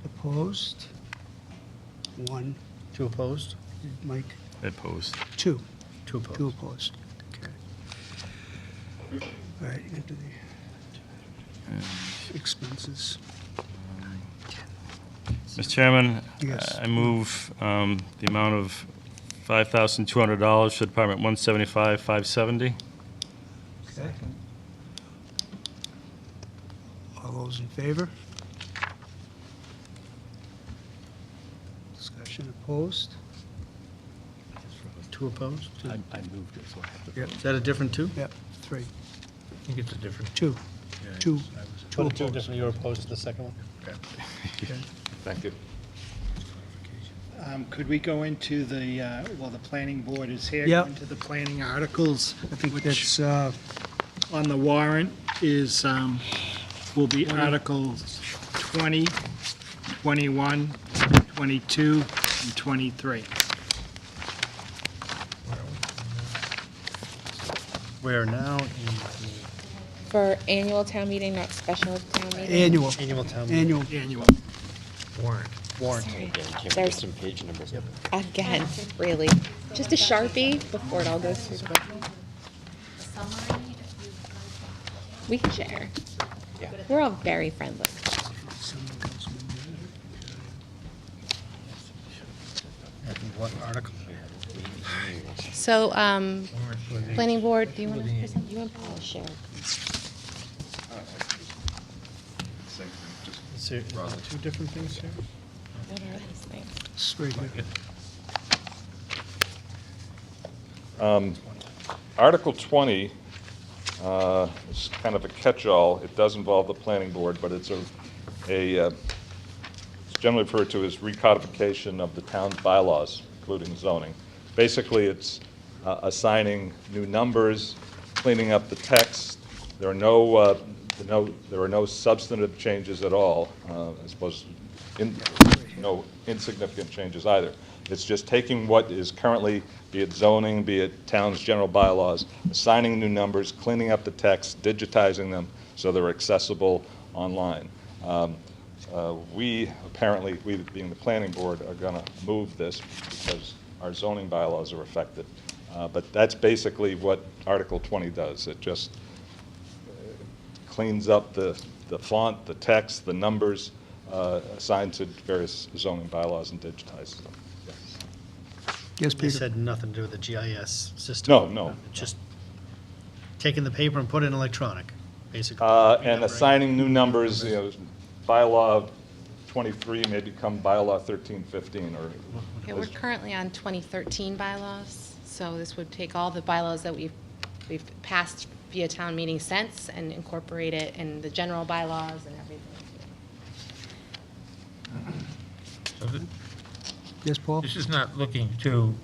Opposed? One. Two opposed? Mike? Opposed. Two. Two opposed. Two opposed. Okay. All right, into the expenses. Mr. Chairman, Yes. I move the amount of $5,200 for Department 175, 570. Okay. All those in favor? Discussion opposed? Two opposed? I moved it, so I have to. Is that a different two? Yep, three. I think it's a different. Two. Two. Two Two opposed. different, you were opposed to the second one? Thank you. Could we go into the, well, the planning board is here, Yeah. go into the planning articles? I think which that's, on the warrant is, will be Articles 20, 21, 22, and 23. We're now in For annual town meeting, not special town meeting? annual, the annual town meeting. annual. Annual. Warrant. Warrant. Again, Kim, get There's- some page numbers. Again, really. Just a Sharpie before it all goes through the book. We can share. Yeah. We're all very friendly. What article? So, Warrant for the- planning board, do you want to present? You and Paul share. Is there two different things here? What are these things? Straight here. Article 20 is kind of a catch-all. It does involve the planning board, but it's it's generally referred to as recodification of the town's bylaws, including zoning. Basically, it's assigning new numbers, cleaning up the text. There are no substantive changes at all, I suppose, no insignificant changes either. It's just taking what is currently, be it zoning, be it town's general bylaws, assigning new numbers, cleaning up the text, digitizing them so they're accessible online. We being the planning board, are going to move this because our zoning bylaws are affected. But that's basically what Article 20 does. It just cleans up the font, the text, the numbers assigned to various zoning bylaws and digitizes them. Yes, They Peter? said nothing to do with the GIS system? No. Just taking the paper and putting it in electronic, basically? And assigning new numbers, bylaw 23 may become bylaw 1315, or... Okay, we're currently on 2013 bylaws, so this would take all the bylaws that we've passed via town meeting since and incorporate it in the general bylaws and everything. So th- Yes, Paul? This is not looking to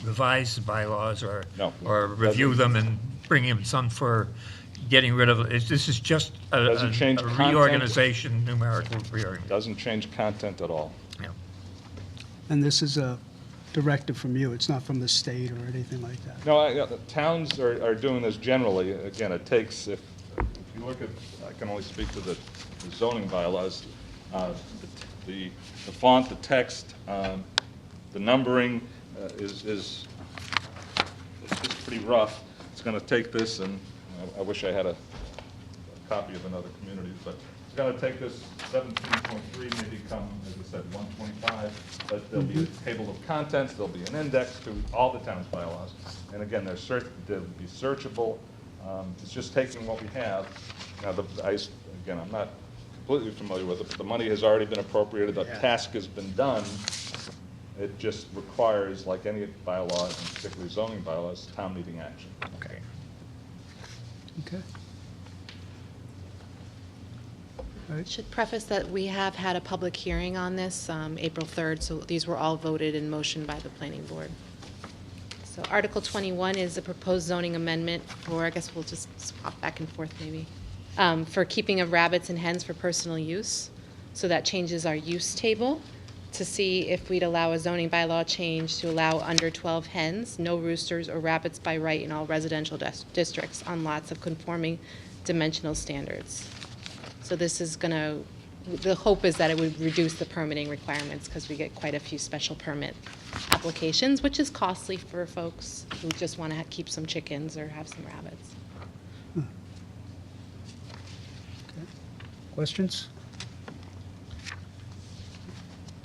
revise the bylaws or. No. Or review them and bring in some for getting rid of, this is just a Doesn't change a content. reorganization, numerical reorganization. Doesn't change content at all. Yeah. And this is a directive from you, it's not from the state or anything like that? No, the towns are doing this generally. Again, it takes, if you look at, I can only speak to the zoning bylaws, the font, the text, the numbering is it's just pretty rough. It's going to take this, and I wish I had a copy of another community, but it's going to take this 17.3 may become, as I said, 125, but there'll be a table of contents, there'll be an index to all the town's bylaws, and again, they'll be searchable. It's just taking what we have. Now, again, I'm not completely familiar with it, but the money has already been appropriated, the task has been done. It just requires, like any bylaw, and particularly zoning bylaws, town meeting action. Okay. Okay. Should preface that we have had a public hearing on this, April 3rd, so these were all voted in motion by the planning board. So Article 21 is a proposed zoning amendment for, I guess we'll just swap back and forth maybe, for keeping of rabbits and hens for personal use. So that changes our use table to see if we'd allow a zoning bylaw change to allow under 12 hens, no roosters or rabbits by right in all residential districts on lots of conforming dimensional standards. So this is going to, the hope is that it would reduce the permitting requirements because we get quite a few special permit applications, which is costly for folks who just want to keep some chickens or have some rabbits. Questions?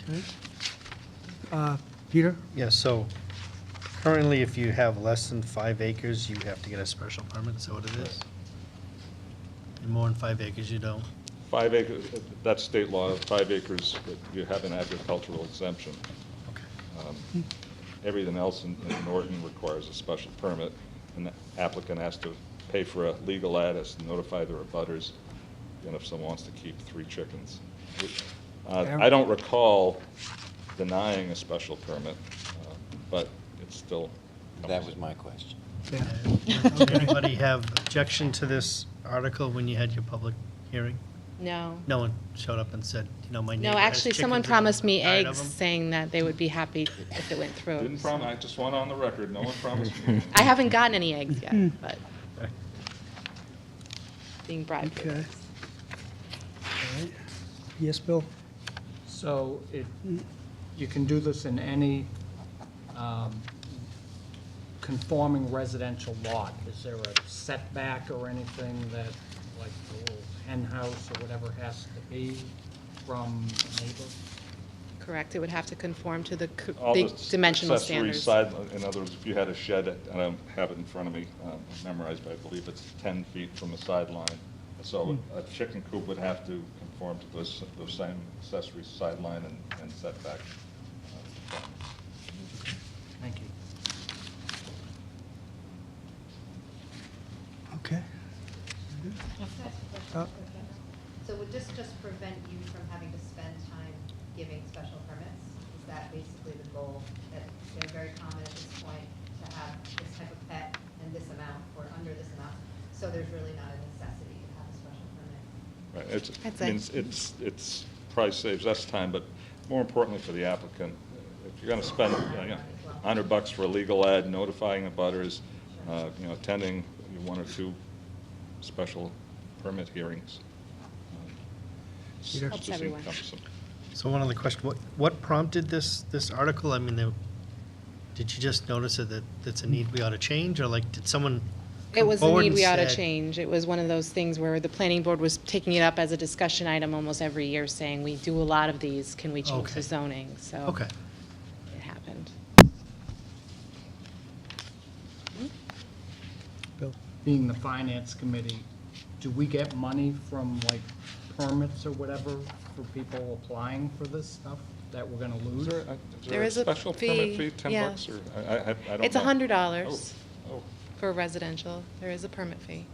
Okay. Peter? Yeah, so Currently, if you have less than 5 acres, you have to get a special permit, is that what it is? And more than 5 acres, you don't? 5 acres, that's state law, 5 acres, you have an agricultural exemption. Okay. Everything else in Norton requires a special permit, and the applicant has to pay for a legal ad, has to notify their abutters, and if someone wants to keep 3 chickens. I don't recall denying a special permit, but it's still. That was my question. Did anybody have objection to this article when you had your public hearing? No. No one showed up and said, my neighbor No, has actually, someone chickens and promised I'm me tired of eggs, them." saying that they would be happy if it went through. Didn't so. promise, I just want on the record, no one promised me. I haven't gotten any eggs yet, but being bribed. with Okay. eggs. All right. Yes, Bill? So you can do this in any conforming residential lot. Is there a setback or anything that, like the little hen house or whatever has to be from neighbors? Correct, it would have to conform to the All the the dimensional accessory standards. side, in other words, if you had a shed, I don't have it in front of me memorized, but I believe it's 10 feet from the sideline. So a chicken coop would have to conform to those same accessory sideline and setback. Thank you. Okay. So would this just prevent you from having to spend time giving special permits? Is that basically the goal, that they're very common at this point to have this type of pet and this amount or under this amount? So there's really not a necessity to have a special permit? Right, I'd I mean, say. it's probably saves us time, but more importantly for the applicant, if you're gonna spend, $100 for a legal ad, notifying the butters, attending 1 or 2 special permit hearings. Peter? Helps everyone. Cumbersome. So one other question, what prompted this article? I mean, did you just notice that it's a need we ought to change, or like, did someone It come was a forward need and we ought to said- change. It was one of those things where the planning board was taking it up as a discussion item almost every year, saying, we do a lot of these, can we change Okay. the zoning? So Okay. it happened. Bill? Being the finance committee, do we get money from like permits or whatever for people applying for this stuff that we're gonna lose? Is There there a is a special permit fee, $10? yeah. Or I don't know. It's $100 Oh, for residential. There is a permit fee.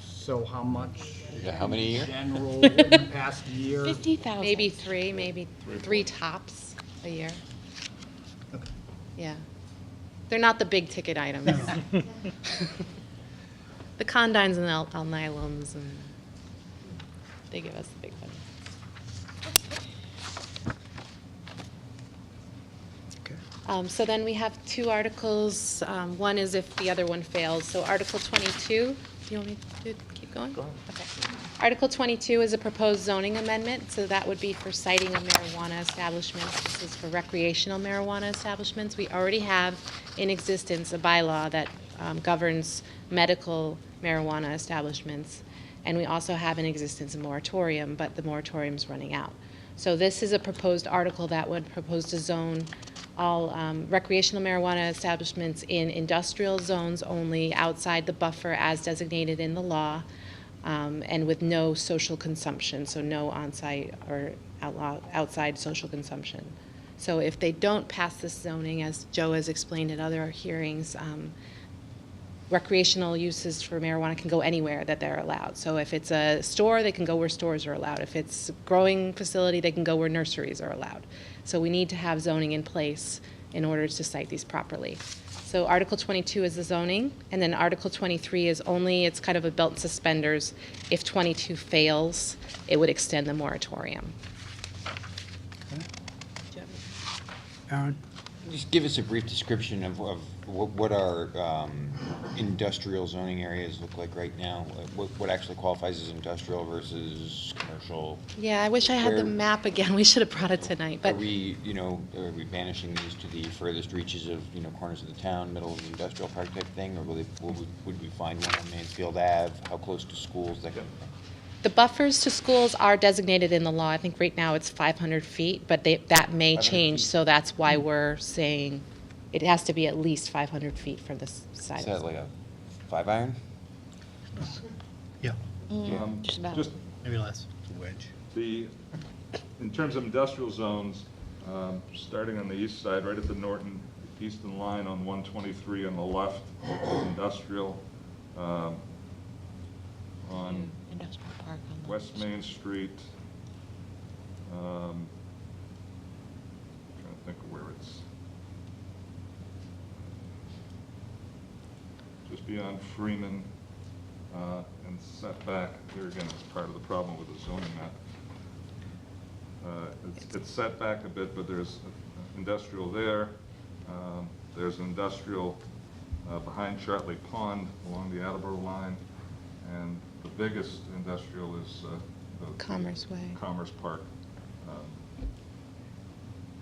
So how much? Yeah, how many a year? General in the past year? 50,000. Maybe 3, maybe 3 tops a year. Okay. Yeah. They're not the big ticket items. The condynes and the alnylons, and they give us the big ones. Okay. So then we have 2 articles. One is if the other one fails. So Article 22, do you want me to keep going? Go ahead. Okay. Article 22 is a proposed zoning amendment, so that would be for citing of marijuana establishments. This is for recreational marijuana establishments. We already have in existence a bylaw that governs medical marijuana establishments, and we also have in existence a moratorium, but the moratorium's running out. So this is a proposed article that would propose to zone all recreational marijuana establishments in industrial zones only, outside the buffer as designated in the law, and with no social consumption, so no on-site or outside social consumption. So if they don't pass this zoning, as Joe has explained at other hearings, recreational uses for marijuana can go anywhere that they're allowed. So if it's a store, they can go where stores are allowed. If it's a growing facility, they can go where nurseries are allowed. So we need to have zoning in place in order to cite these properly. So Article 22 is the zoning, and then Article 23 is only, it's kind of a belt and suspenders. If 22 fails, it would extend the moratorium. Aaron? Just give us a brief description of what our industrial zoning areas look like right now. What actually qualifies as industrial versus commercial? Yeah, I wish I had the Where- map again. We should have brought it tonight, Are but we, are we banishing these to the furthest reaches of, corners of the town, middle of the industrial park type thing? Or would we find one on Mansfield Ave? How close to schools, that kind of thing? The buffers to schools are designated in the law. I think right now it's 500 feet, but that may 500 change, feet. so that's why we're saying it has to be at least 500 feet from the side Is of that the like a 5-iron? Yeah, Just about. Just maybe less. Wedge. in terms of industrial zones, starting on the east side, right at the Norton Eastern line on 123 on the left, is industrial. On Industrial park on the West Main Street, trying to think of where it's, just beyond Freeman, and setback, here again, it's part of the problem with the zoning map. It's set back a bit, but there's industrial there. There's industrial behind Chartley Pond along the Attleboro line, and the biggest industrial is the Commerce Way. Commerce Park.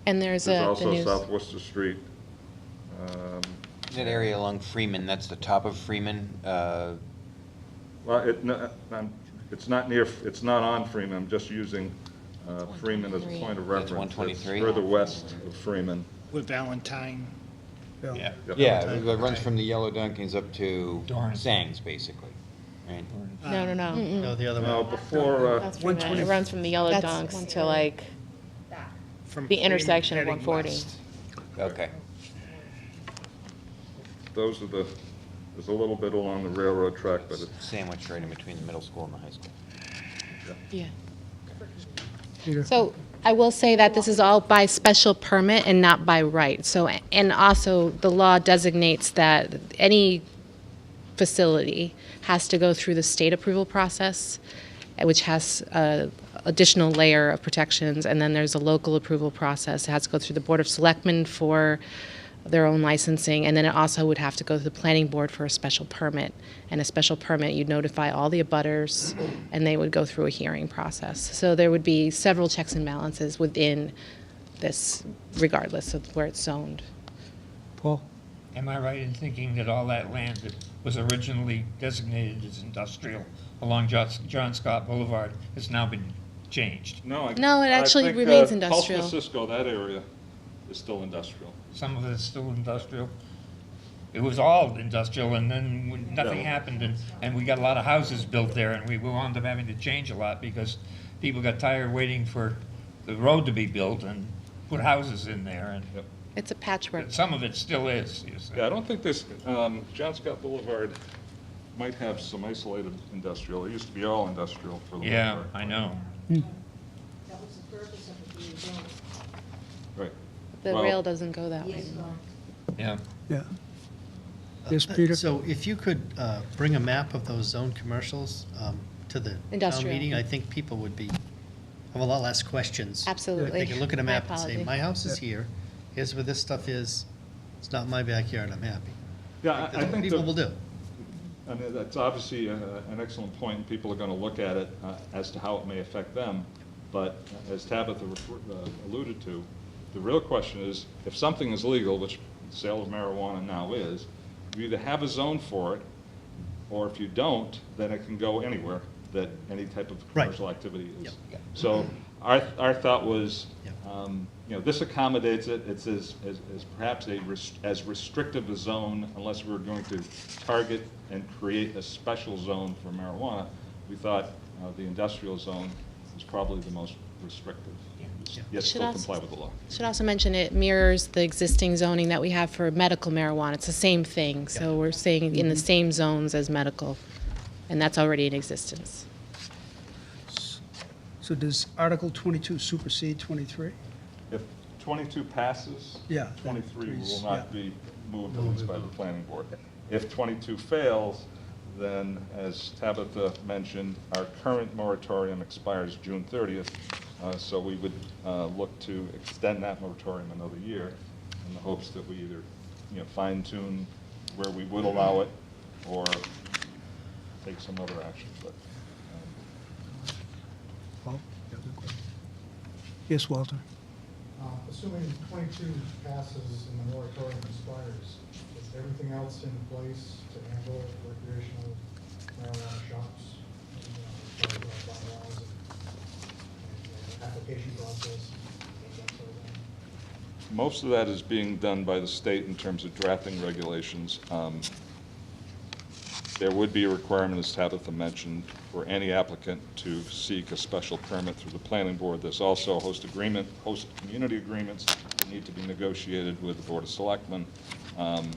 And there's There's the also news. South Worcester Street. That area along Freeman, that's the top of Freeman. Well, it's not near, it's not on Freeman, I'm just using Freeman as a point of That's reference. 123? It's further west of Freeman. With Valentine. Yeah. Yep. Yeah, it runs from the Yellow Dunkins up to Dorn. Sangs, basically, right? No. No, the other No, way. before, That's Freeman. It runs from the Yellow That's Dunks 120. to like From the Freeman intersection of heading 140. west. Okay. those are there's a little bit along the railroad track, but it's, Sandwiched right in between the middle school and the high school. Yeah. Peter? So I will say that this is all by special permit and not by right. So, and also the law designates that any facility has to go through the state approval process, which has a additional layer of protections, and then there's a local approval process. It has to go through the Board of Selectmen for their own licensing, and then it also would have to go to the planning board for a special permit. And a special permit, you'd notify all the abutters, and they would go through a hearing process. So there would be several checks and balances within this, regardless of where it's zoned. Paul? Am I right in thinking that all that land that was originally designated as industrial along John Scott Boulevard has now been changed? no. No, it actually I think, remains industrial. Pulse Cisco, that area is still industrial. Some of it is still industrial. It was all industrial, and then when nothing Yeah. happened, and we got a lot of houses built there, and we wound up having to change a lot because people got tired waiting for the road to be built and put houses in there, and Yep. It's a patchwork. but some of it still is, you see. Yeah, I don't think there's, John Scott Boulevard might have some isolated industrial. It used to be all industrial for the most Yeah, part. I know. Right. The Well- rail doesn't go that way. Yeah. Yeah. Yes, Peter? So if you could bring a map of those zone commercials to the town Industrial. meeting, I think people would be, have a lot less questions. Absolutely. They can look at a My map and say, apology. my house is here, here's where this stuff is, it's not my backyard, I'm happy. Yeah, I That's what think people will do. I mean, that's obviously an excellent point, and people are going to look at it as to how it may affect them. But as Tabitha alluded to, the real question is, if something is legal, which sale of marijuana now is, you either have a zone for it, or if you don't, then it can go anywhere that any type of Right. commercial activity is. Yep. So our thought was, Yep. this accommodates it. It's as perhaps as restrictive a zone, unless we were going to target and create a special zone for marijuana. We thought the industrial zone is probably the most restrictive, yet Should still also- comply with the law. Should also mention it mirrors the existing zoning that we have for medical marijuana. It's the same thing. So we're saying in the same zones as medical, and that's already in existence. So does Article 22 supersede 23? If 22 passes, Yeah, then 23 please, will not yeah. be moved at least by the planning board. If 22 fails, then, as Tabitha mentioned, our current moratorium expires June 30th, so we would look to extend that moratorium another year in the hopes that we either, fine tune where we would allow it or take some other action. But Paul? Yes, Walter? Assuming 22 passes and the moratorium expires, is everything else in place to handle recreational marijuana shops as far as bylaws and application process, and that sort of thing? Most of that is being done by the state in terms of drafting regulations. There would be a requirement, as Tabitha mentioned, for any applicant to seek a special permit through the planning board. There's also a host community agreements that need to be negotiated with the Board of Selectmen. And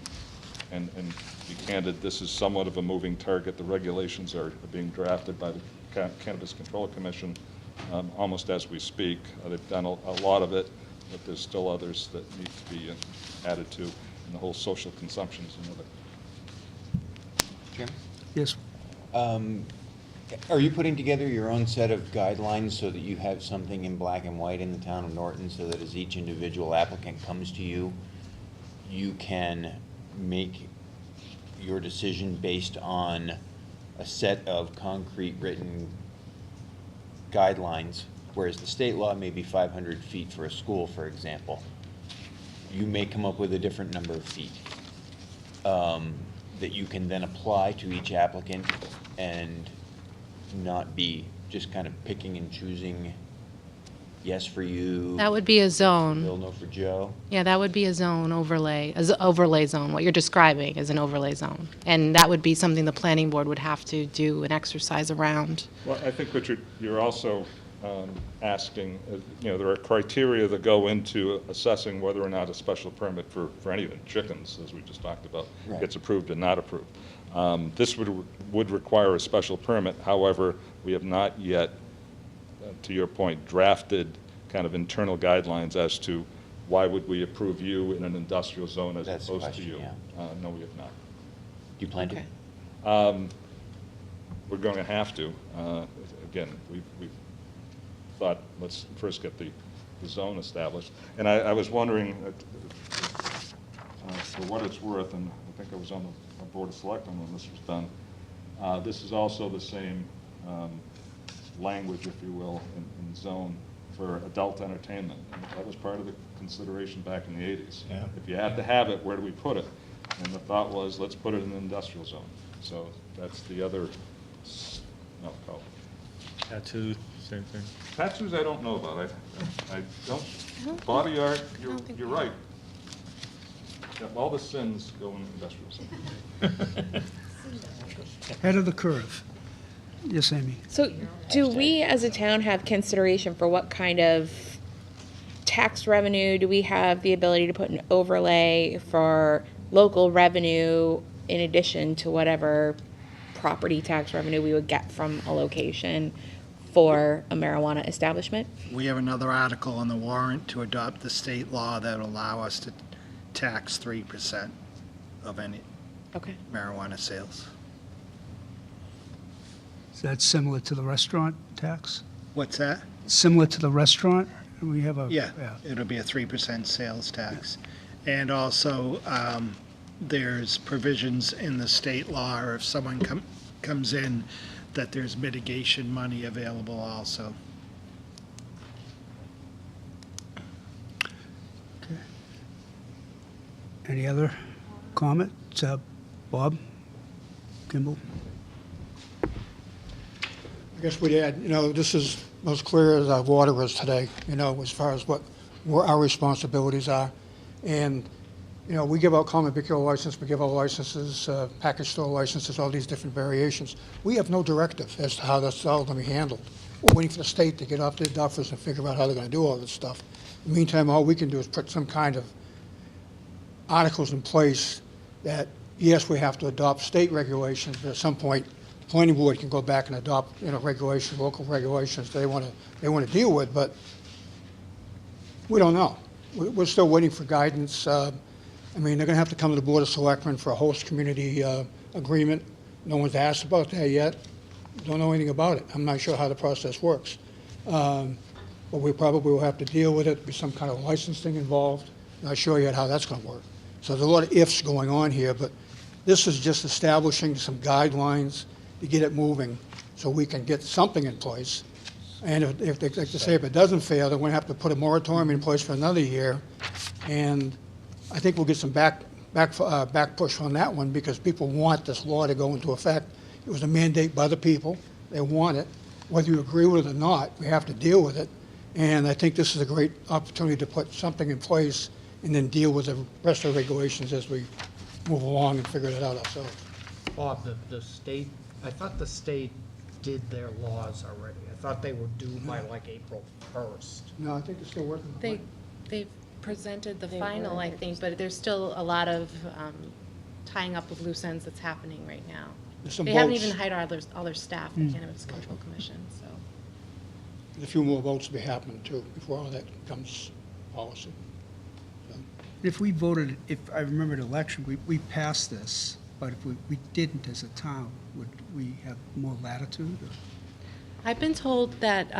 to be candid, this is somewhat of a moving target. The regulations are being drafted by the Cannabis Control Commission almost as we speak. They've done a lot of it, but there's still others that need to be added to, and the whole social consumption is another. Jim? Yes. Are you putting together your own set of guidelines so that you have something in black and white in the town of Norton, so that as each individual applicant comes to you, you can make your decision based on a set of concrete written guidelines, whereas the state law may be 500 feet for a school, for example? You may come up with a different number of feet that you can then apply to each applicant and not be just kind of picking and choosing, yes for you. That would be a zone. Bill, no for Joe. Yeah, that would be a zone overlay, as an overlay zone. What you're describing is an overlay zone. And that would be something the planning board would have to do an exercise around. Well, I think, Richard, you're also asking, there are criteria that go into assessing whether or not a special permit for anything, chickens, as we just talked about, Right. gets approved and not approved. This would require a special permit. However, we have not yet, to your point, drafted kind of internal guidelines as to why would we approve you in an industrial zone as That's the opposed to question, you. yeah. No, we have not. You plan to? Okay. We're going to have to. Again, we've thought, let's first get the zone established. And I was wondering, for what it's worth, and I think I was on the Board of Selectmen when this was done, this is also the same language, if you will, in zone for adult entertainment. And that was part of the consideration back in the 80s. Yeah. If you had to have it, where do we put it? And the thought was, let's put it in an industrial zone. So that's the other, no, call it. Tattoo, same thing. Tattoos I don't know about. I don't, body art, you're right. Yeah, all the sins go in industrial zone. Ahead of the curve. Yes, Amy? So do we as a town have consideration for what kind of tax revenue? Do we have the ability to put an overlay for local revenue in addition to whatever property tax revenue we would get from a location for a marijuana establishment? We have another article on the warrant to adopt the state law that will allow us to tax 3% of any Okay. marijuana sales. Is that similar to the restaurant tax? What's that? Similar to the restaurant? We have a... Yeah, it'll be a 3% sales tax. And also, there's provisions in the state law, or if someone comes in, that there's mitigation money available also. Any other comments? Bob? Kimball? I guess we'd add, this is as clear as our water is today, as far as what our responsibilities are. And, we give out common vicular license, we give out licenses, package store licenses, all these different variations. We have no directive as to how that's all going to be handled. We're waiting for the state to get off their duffers and figure out how they're going to do all this stuff. In the meantime, all we can do is put some kind of articles in place that, yes, we have to adopt state regulations, but at some point, the planning board can go back and adopt, regulations, local regulations they want to deal with, but we don't know. We're still waiting for guidance. They're going to have to come to the Board of Selectmen for a host community agreement. No one's asked about that yet. Don't know anything about it. I'm not sure how the process works. But we probably will have to deal with it, be some kind of licensing involved. Not sure yet how that's going to work. So there's a lot of ifs going on here, but this is just establishing some guidelines to get it moving so we can get something in place. And if they, like to say, if it doesn't fail, then we're going to have to put a moratorium in place for another year. And I think we'll get some back push on that one because people want this law to go into effect. It was a mandate by the people. they want it. Whether you agree with it or not, we have to deal with it. And I think this is a great opportunity to put something in place and then deal with the rest of the regulations as we move along and figure it out ourselves. Bob, the state, I thought the state did their laws already. I thought they were due by like April 1st. No, I think they're still working on it. They've presented the final, I think, but there's still a lot of tying up of loose ends that's happening right now. There's some They haven't votes. even hired all their staff, the Cannabis Control Commission, so. There's a few more votes to be happening too, before all that becomes policy. If we voted, if I remember the election, we passed this, but if we didn't as a town, would we have more latitude? Or? I've been told that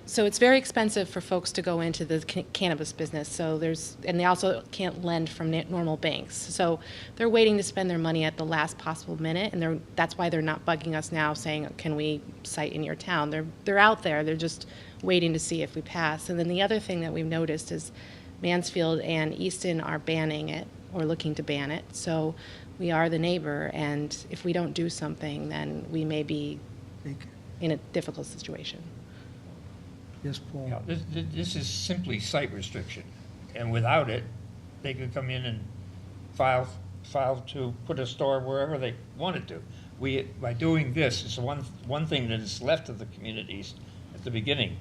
so it's very expensive for folks to go into the cannabis business, so and they also can't lend from normal banks. So they're waiting to spend their money at the last possible minute, and that's why they're not bugging us now saying, can we site in your town? They're out there, they're just waiting to see if we pass. And then the other thing that we've noticed is Mansfield and Easton are banning it, or looking to ban it. So we are the neighbor, and if we don't do something, then we may be in a difficult situation. Yes, Paul? Yeah, this is simply site restriction, and without it, they could come in and file to put a store wherever they wanted to. By doing this, it's one thing that is left of the communities at the beginning.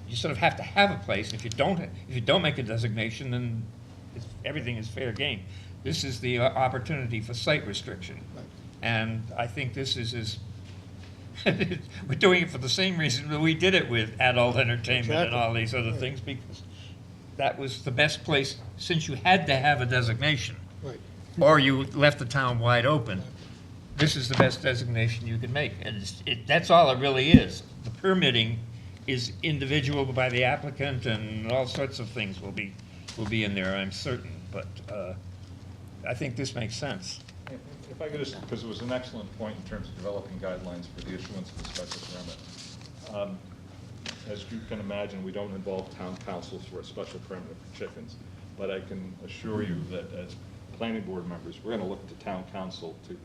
You sort of have to have a place. If you don't make a designation, then everything is fair game. This is the opportunity for site restriction, and I think this is we're doing it for the same reason that we did it with adult entertainment and all these other things, because that was the best place, since you had to have a designation, Right. or you left the town wide open. This is the best designation you could make, and that's all it really is. The permitting is individual by the applicant, and all sorts of things will be in there, I'm certain, but I think this makes sense. If I could just, because it was an excellent point in terms of developing guidelines for the issuance of the special permit. As you can imagine, we don't involve town councils for a special permit for chickens, but I can assure you that as planning board members, we're going to look to town council to,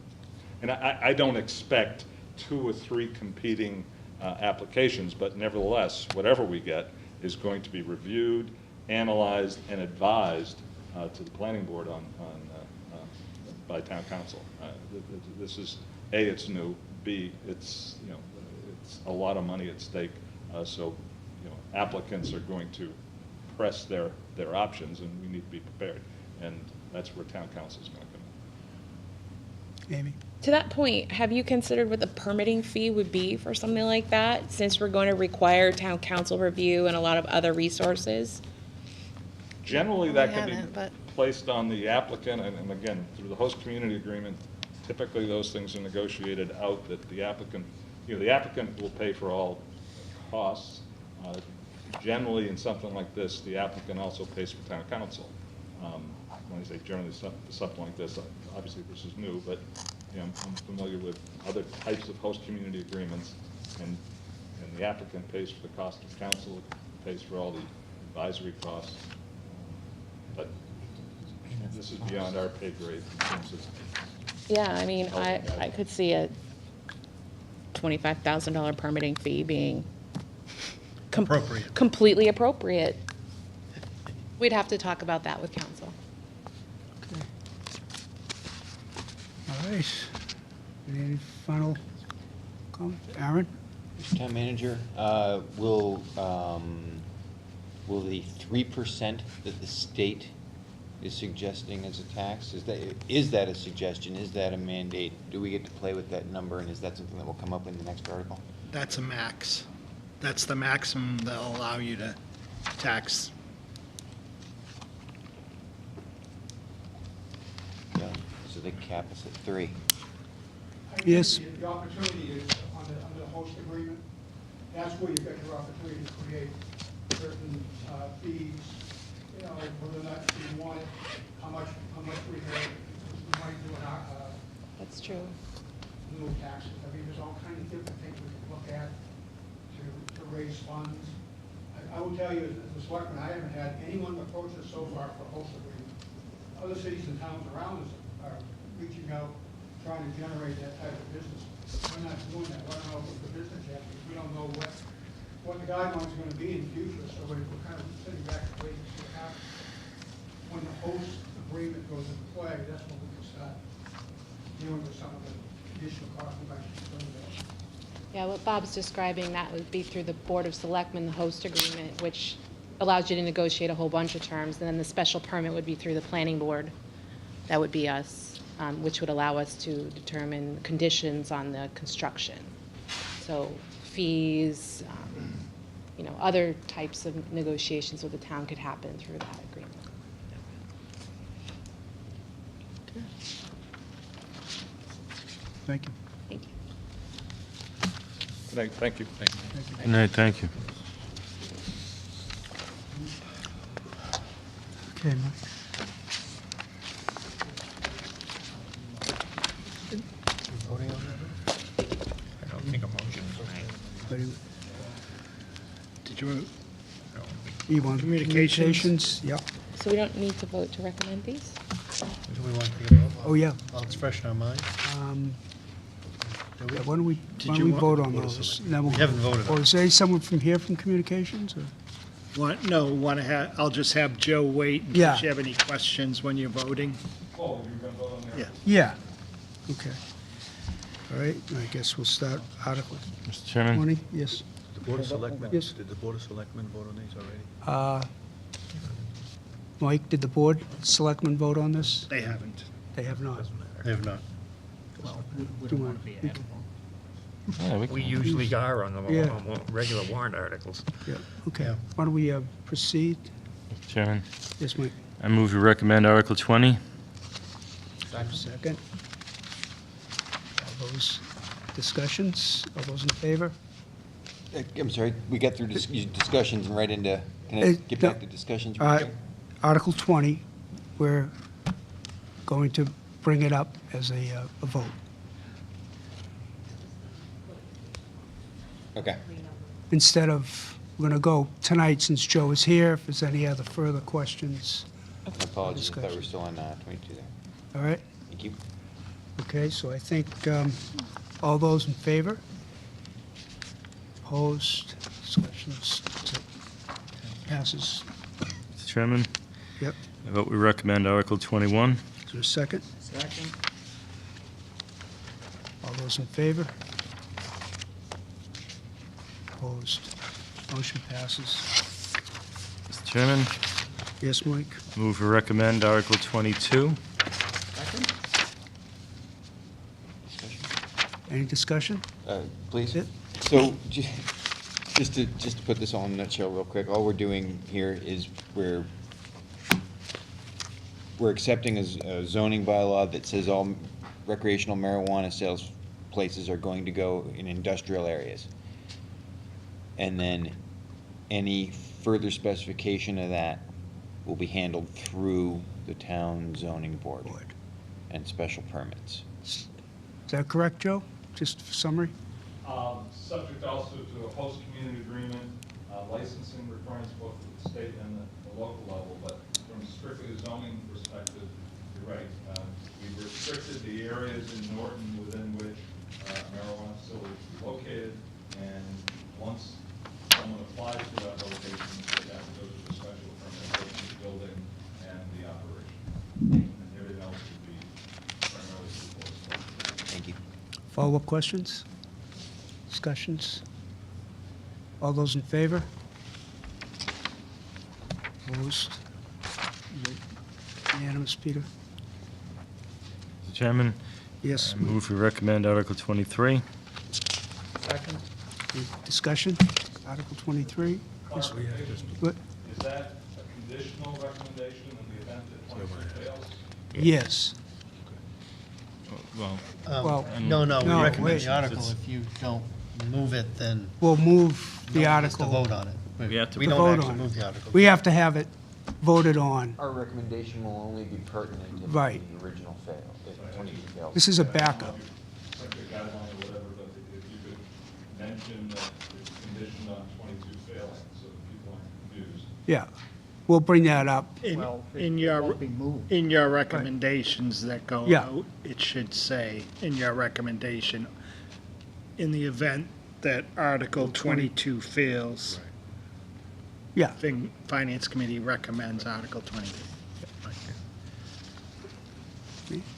and I don't expect 2 or 3 competing applications, but nevertheless, whatever we get is going to be reviewed, analyzed, and advised to the planning board by town council. This is, A, it's new, B, it's, it's a lot of money at stake, so, applicants are going to press their options, and we need to be prepared, and that's where town council is going to come in. Amy? To that point, have you considered what the permitting fee would be for something like that, since we're going to require town council review and a lot of other resources? Generally, that can haven't, be but- placed on the applicant, and again, through the host community agreement, typically those things are negotiated out that the applicant, the applicant will pay for all costs. Generally, in something like this, the applicant also pays for town council. When I say generally, something like this, obviously this is new, but I'm familiar with other types of host community agreements, and the applicant pays for the cost of council, pays for all the advisory costs. But this is beyond our pay grade in terms of. Yeah, I mean, I could see a $25,000 permitting fee being Appropriate. completely appropriate. We'd have to talk about that with council. All right. Any final comments? Aaron? Mr. Town Manager, will the 3% that the state is suggesting as a tax, is that a suggestion? Is that a mandate? Do we get to play with that number, and is that something that will come up in the next article? That's a max. That's the maximum they'll allow you to tax. Yeah, so they cap us at 3. Yes. The opportunity is under the host agreement. That's where you've got your opportunity to create certain fees, whether or not you want it, how much we might do That's true. little taxes. I mean, there's all kinds of different things we can look at to raise funds. I will tell you, as a selectman, I haven't had anyone approach us so far for a host agreement. Other cities and towns around us are reaching out trying to generate that type of business. We're not doing that. We're not open for business yet because we don't know what the guidelines are going to be in the future. So we're kind of sitting back and waiting to see what happens. When the host agreement goes into play, that's when we can start dealing with some of the additional costs we might be concerned about. Yeah, what Bob's describing, that would be through the Board of Selectmen, the host agreement, which allows you to negotiate a whole bunch of terms, and then the special permit would be through the planning board. That would be us, which would allow us to determine conditions on the construction. So fees, other types of negotiations with the town could happen through that agreement. Thank you. Thank you. Good night, thank you. Good night, thank you. Okay, Mike. Voting on that? I don't think a motion is made. Ready? Did you, You want communications? Yep. So we don't need to vote to recommend these? Do we want to take a vote? Oh, yeah. While it's fresh in our mind? Yeah, why don't we you vote on Board of those? Selectmen. and then we'll- We haven't voted on Or is there someone from here from communications? Or? I'll just have Joe wait in Yeah. case you have any questions when you're voting. Oh, you're going to vote on that? Yeah. Yeah. Okay. All right, I guess we'll start Article Mr. Chairman? 20. Yes. The Board of Selectmen, Yes. did the Board of Selectmen vote on these already? Mike, did the board selectmen vote on this? They haven't. They have not. They have not. Do you want- Yeah, We usually are on the Yeah. regular warrant articles. Yeah, okay. Yeah. Why don't we proceed? Mr. Chairman, Yes, Mike. I move to recommend Article 20. Second. All those discussions, all those in favor? I'm sorry, we got through discussions and right into, can I get back to discussions? Article 20, we're going to bring it up as a vote. Okay. Instead of, we're going to go tonight since Joe is here, if there's any other further questions. My apologies, I thought we were Discussion. still on 22 there. All right? Thank you. Okay, so I think all those in favor? Opposed? Discussions? Passes. Mr. Chairman, Yep. I vote we recommend Article 21. Is there a second? Second. All those in favor? Opposed? Motion passes. Mr. Chairman, Yes, Mike? move to recommend Article 22. Any discussion? Please? Yeah. So, just to put this all in a nutshell real quick, all we're doing here is we're accepting a zoning bylaw that says all recreational marijuana sales places are going to go in industrial areas. And then any further specification of that will be handled through the town zoning board and special permits. Is that correct, Joe? Just for summary? Subject also to a host community agreement, licensing requirements both at the state and the local level, but from strictly a zoning perspective, you're right. We've restricted the areas in Norton within which marijuana facilities are located, and once someone applies to that location, they have to go through the special permit, both the building and the operation. And everything else would be primarily through the board. Thank you. Follow-up questions? Discussions? All those in favor? Opposed? Unanimous, Peter? Mr. Chairman, Yes. I move to recommend Article 23. Second. Discussion? Article 23? Yes. What? Is that a conditional recommendation in the event that 22 fails? Yes. Well, Well, No, we no, recommend wait. the article. If you don't move it, then We'll move the no one gets to article. vote on it. We have to We To don't vote actually on it. move the article. We have to have it voted on. Our recommendation will only be pertinent if Right. the original fail, if 22 fails. This is a backup. Like a guideline or whatever, but if you could mention that it's conditioned on 22 failing, so that people aren't confused. Yeah. we'll bring that up. Well, In it your, won't be moved. in your recommendations that go Yeah. out, it should say, in your recommendation, in the event that Article 22 fails, Yeah, Finance Committee recommends Article 22.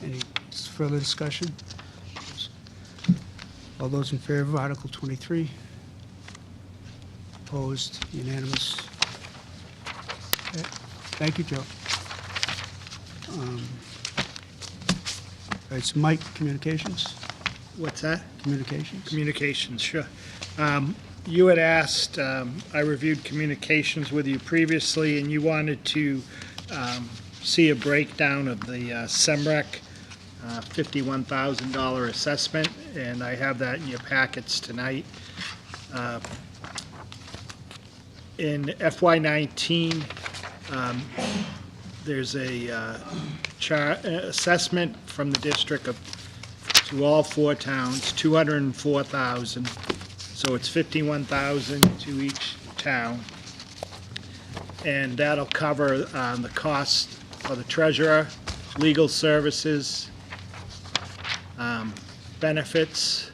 any further discussion? All those in favor of Article 23? Opposed, unanimous. Okay. Thank you, Joe. It's Mike, Communications? What's that? Communications? Communications, sure. You had asked, I reviewed communications with you previously, and you wanted to see a breakdown of the SEMREC $51,000 assessment, and I have that in your packets tonight. In FY19, there's a assessment from the district to all four towns, $204,000. So it's $51,000 to each town. And that'll cover the cost for the treasurer, legal services, benefits,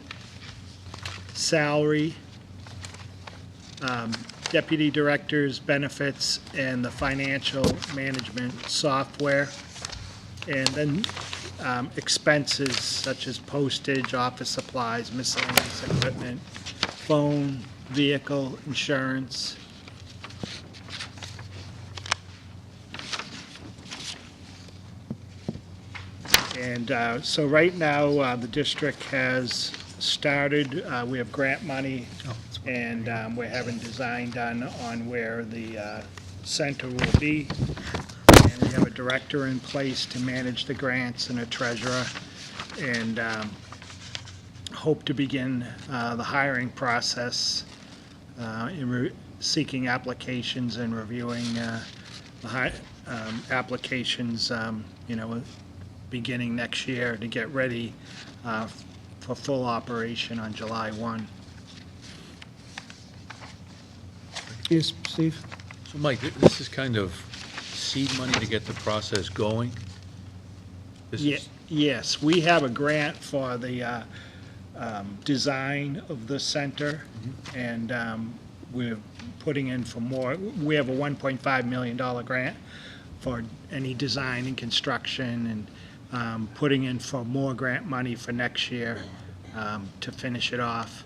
salary, deputy director's benefits, and the financial management software. And then expenses such as postage, office supplies, miscellaneous equipment, phone, vehicle, insurance. And so right now, the district has started, we have grant money, and we're having design done on where the center will be. And we have a director in place to manage the grants and a treasurer. And hope to begin the hiring process in seeking applications and reviewing the applications, beginning next year to get ready for full operation on July 1. Yes, Steve? So Mike, this is kind of seed money to get the process going? This is- Yes, we have a grant for the design of the center, and we're putting in for more. We have a $1.5 million grant for any design and construction, and putting in for more grant money for next year to finish it off.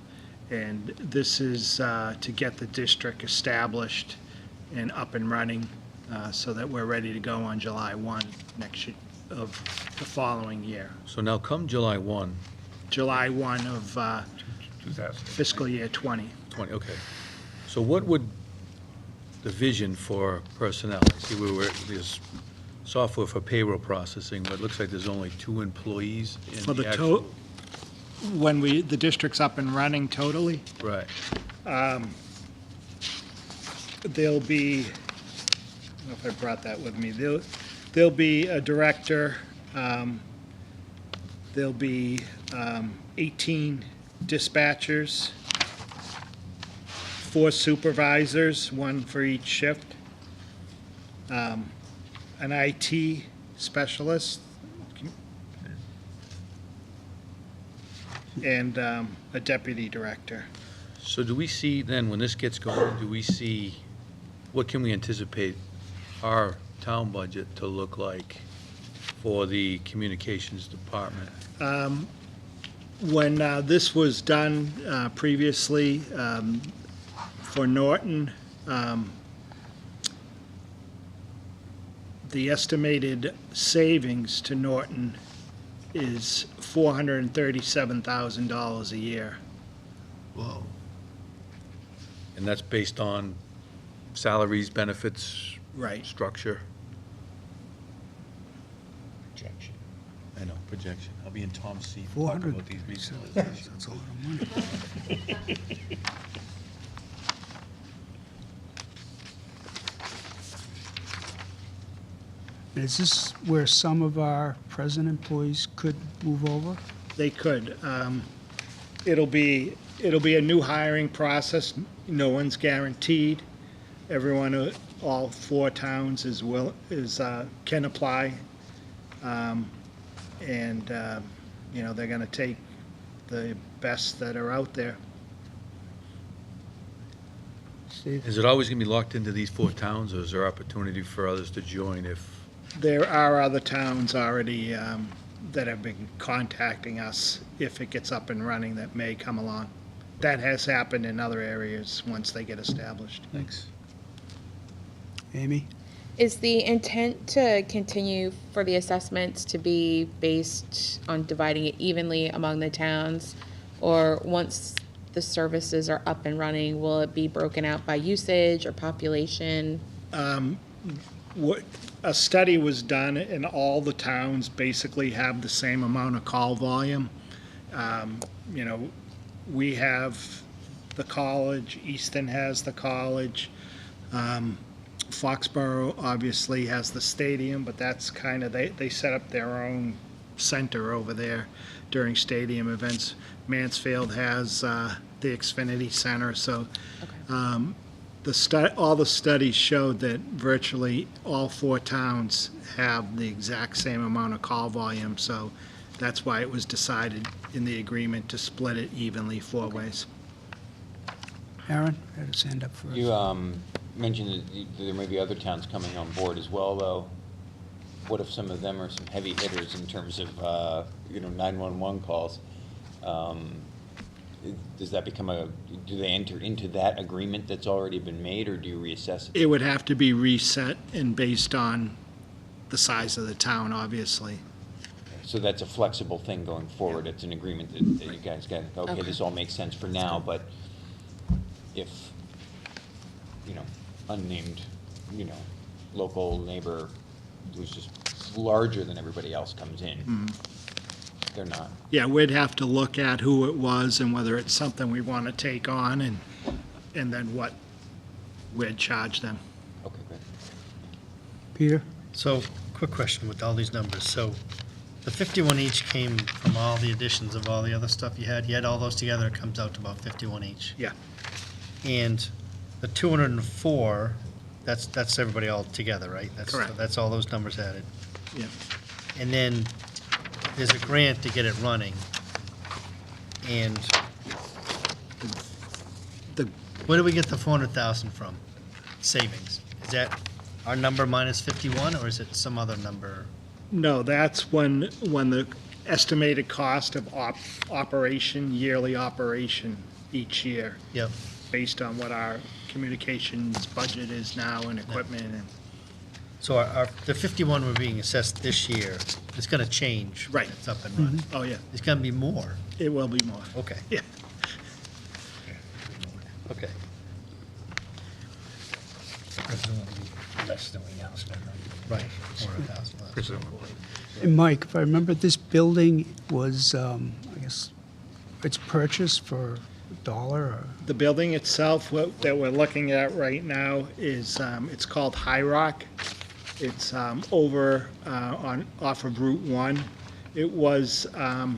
And this is to get the district established and up and running so that we're ready to go on July 1 next year of the following year. So now come July 1, July 1 of 2000. fiscal year 20. 20, okay. So what would the vision for personnel? I see there's software for payroll processing, but it looks like there's only 2 employees in For the actual. when the district's up and running totally, Right. there'll be, I don't know if I brought that with me, there'll be a director, there'll be 18 dispatchers, 4 supervisors, 1 for each shift, an IT specialist, and a deputy director. So do we see then, when this gets going, what can we anticipate our town budget to look like for the communications department? When this was done previously for Norton, the estimated savings to Norton is $437,000 a year. Whoa. And that's based on salaries, benefits, Right. structure? Projection. I know, projection. I'll be in Tom's seat. talking 400. about these visualizations. That's a lot of money. Is this where some of our present employees could move over? They could. It'll be a new hiring process. No one's guaranteed. everyone, all 4 towns can apply. And, they're gonna take the best that are out there. Steve? Is it always going to be locked into these 4 towns, or is there opportunity for others to join if? There are other towns already that have been contacting us if it gets up and running that may come along. That has happened in other areas once they get established. Thanks. Amy? Is the intent to continue for the assessments to be based on dividing it evenly among the towns? Or once the services are up and running, will it be broken out by usage or population? A study was done, and all the towns basically have the same amount of call volume. We have the college, Easton has the college, Foxborough obviously has the stadium, but that's kind of, they set up their own center over there during stadium events. Mansfield has the Xfinity Center, so all the studies showed that virtually all 4 towns have the exact same amount of call volume, so that's why it was decided in the agreement to split it evenly 4 ways. Aaron, I had his hand up first. You mentioned that there may be other towns coming on board as well, though. What if some of them are some heavy hitters in terms of 911 calls? Does that become do they enter into that agreement that's already been made, or do you reassess it? It would have to be reset and based on the size of the town, obviously. So that's a flexible thing going forward. It's an agreement that you guys got, okay, this all makes sense for now, but if, unnamed, local neighbor who's just larger than everybody else comes in, they're not. Yeah, we'd have to look at who it was and whether it's something we want to take on, and then what we'd charge them. Okay, great. Peter? So, quick question with all these numbers. So, the 51 each came from all the additions of all the other stuff you had. You had all those together, it comes out to about 51 each. Yeah. And the 204, that's everybody all together, right? Correct. That's all those numbers added. Yeah. And then there's a grant to get it running. And where do we get the 400,000 from? Savings? Is that our number minus 51, or is it some other number? No, that's when the estimated cost of yearly operation each year. Yep. Based on what our communications budget is now and equipment and. So the 51 we're being assessed this year, it's going to change. Right. When it's up and running. Oh, yeah. It's going to be more. It will be more. Okay. Yeah. Okay. Presumably less than we now spend. Right. 400,000 less. Presumably. And Mike, if I remember, this building was, I guess, it's purchased for $1 or? The building itself, that we're looking at right now is, it's called High Rock. It's over off of Route 1. It was an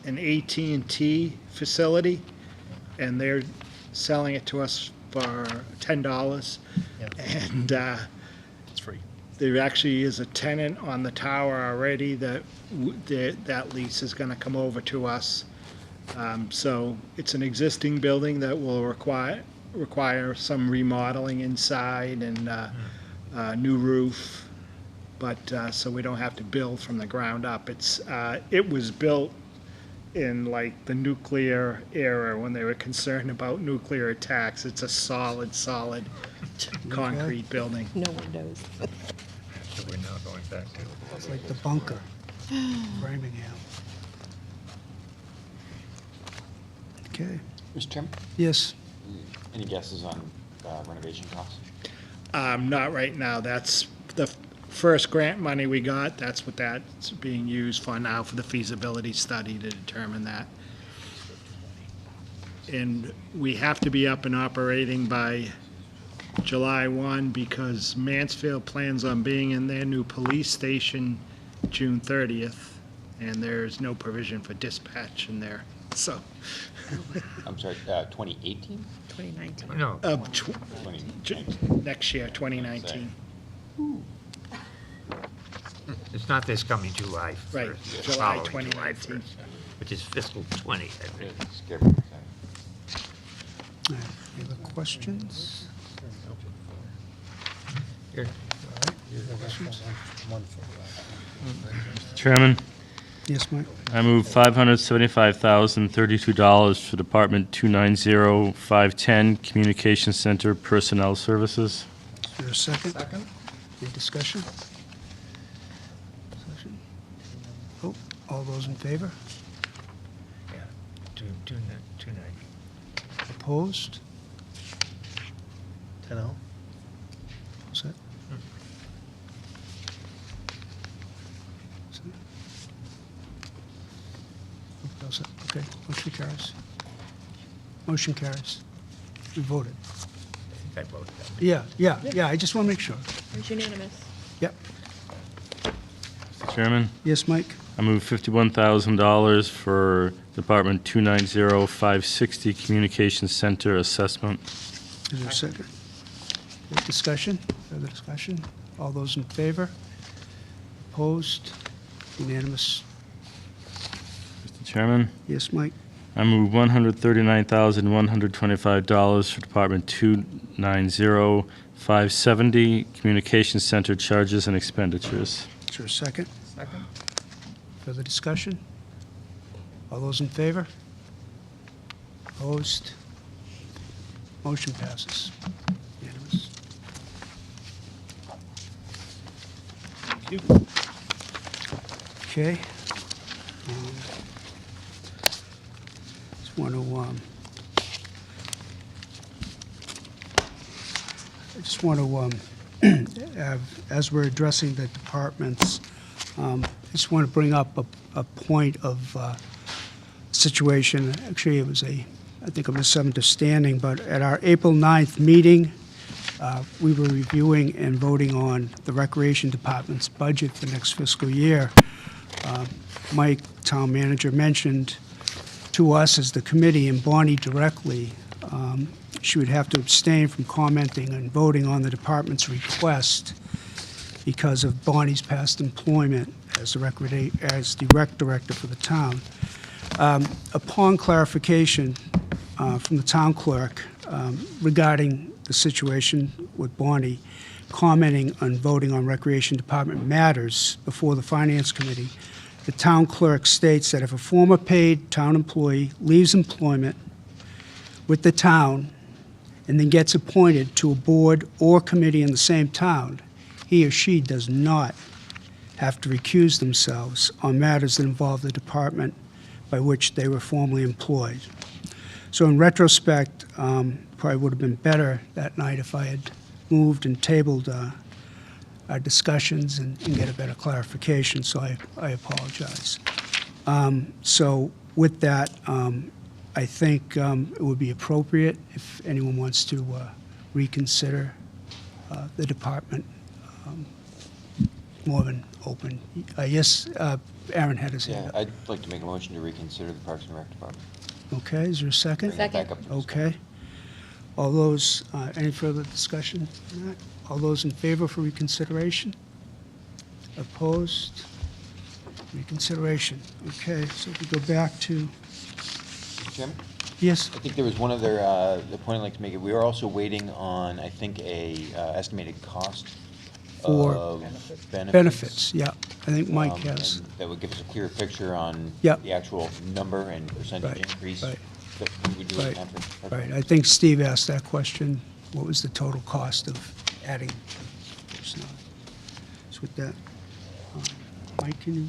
AT&T facility, and they're selling it to us for $10. Yep. And It's free. there actually is a tenant on the tower already that lease is going to come over to us. So it's an existing building that will require some remodeling inside and new roof, but so we don't have to build from the ground up. It was built in like the nuclear era when they were concerned about nuclear attacks. It's a solid concrete building. No one knows. So we're now going back to. It's like the bunker, Framingham. Okay, Mr. Chairman, yes. any guesses on renovation costs? Not right now. That's the first grant money we got. That's what that's being used for now, for the feasibility study to determine that. And we have to be up and operating by July 1 because Mansfield plans on being in their new police station June 30th, and there's no provision for dispatch in their So, I'm sorry, 2018? 2019. No, next year, 2019. it's not this coming July 1st. Right, it's July following 2019. 1st, which is fiscal 20, I think. Skip it. Any other questions? Here. Chairman, Yes, Mike? I move $575,032 for Department 290510, Communication Center Personnel Services. Is there a second? Second. Any discussion? Discussion? Oh, all those in favor? Yeah, 290. Opposed? 10-0? Is that? Okay, motion carries. Motion carries. We voted. I think I voted that. Yeah, I just want to make sure. It's unanimous. Yep. Mr. Chairman, Yes, Mike? I move $51,000 for Department 290560, Communication Center Assessment. Is there a second? Any discussion? Further discussion? All those in favor? Opposed? Unanimous. Mr. Chairman, Yes, Mike? I move $139,125 for Department 290570, Communication Center Charges and Expenditures. Is there a second? Second. Further discussion? All those in favor? Opposed? Motion passes. Unanimous. Okay. Just want to, I just want to, as we're addressing the departments, I just want to bring up a point of situation. Actually, it was I think a misunderstanding, but at our April 9th meeting, we were reviewing and voting on the Recreation Department's budget for next fiscal year. Mike, town manager, mentioned to us as the committee and Bonnie directly, she would have to abstain from commenting and voting on the department's request because of Bonnie's past employment as the rec director for the town. Upon clarification from the town clerk regarding the situation with Bonnie, commenting on voting on Recreation Department matters before the Finance Committee, the town clerk states that if a former paid town employee leaves employment with the town and then gets appointed to a board or committee in the same town, he or she does not have to recuse themselves on matters that involve the department by which they were formerly employed. So in retrospect, probably would have been better that night if I had moved and tabled our discussions and get a better clarification, so I apologize. So with that, I think it would be appropriate if anyone wants to reconsider the department more than open. Yes, Aaron had his hand Yeah, up. I'd like to make a motion to reconsider the Parks and Rec Department. Okay, is there a second? Bring it back up to discussion. Okay. All those, any further discussion on that? All those in favor for reconsideration? Opposed? Reconsideration. Okay, so we go back to, Mr. Chairman? yes, I think there was one other the point I'd like to make. We are also waiting on, I think, a estimated cost For of benefits, yeah. I think Mike Um, has. and that would give us a clearer picture on Yep. the actual number and percentage Right, increase right. that we would do in Right, conference. right. I think Steve asked that question. What was the total cost of adding personnel? So with that, Mike, do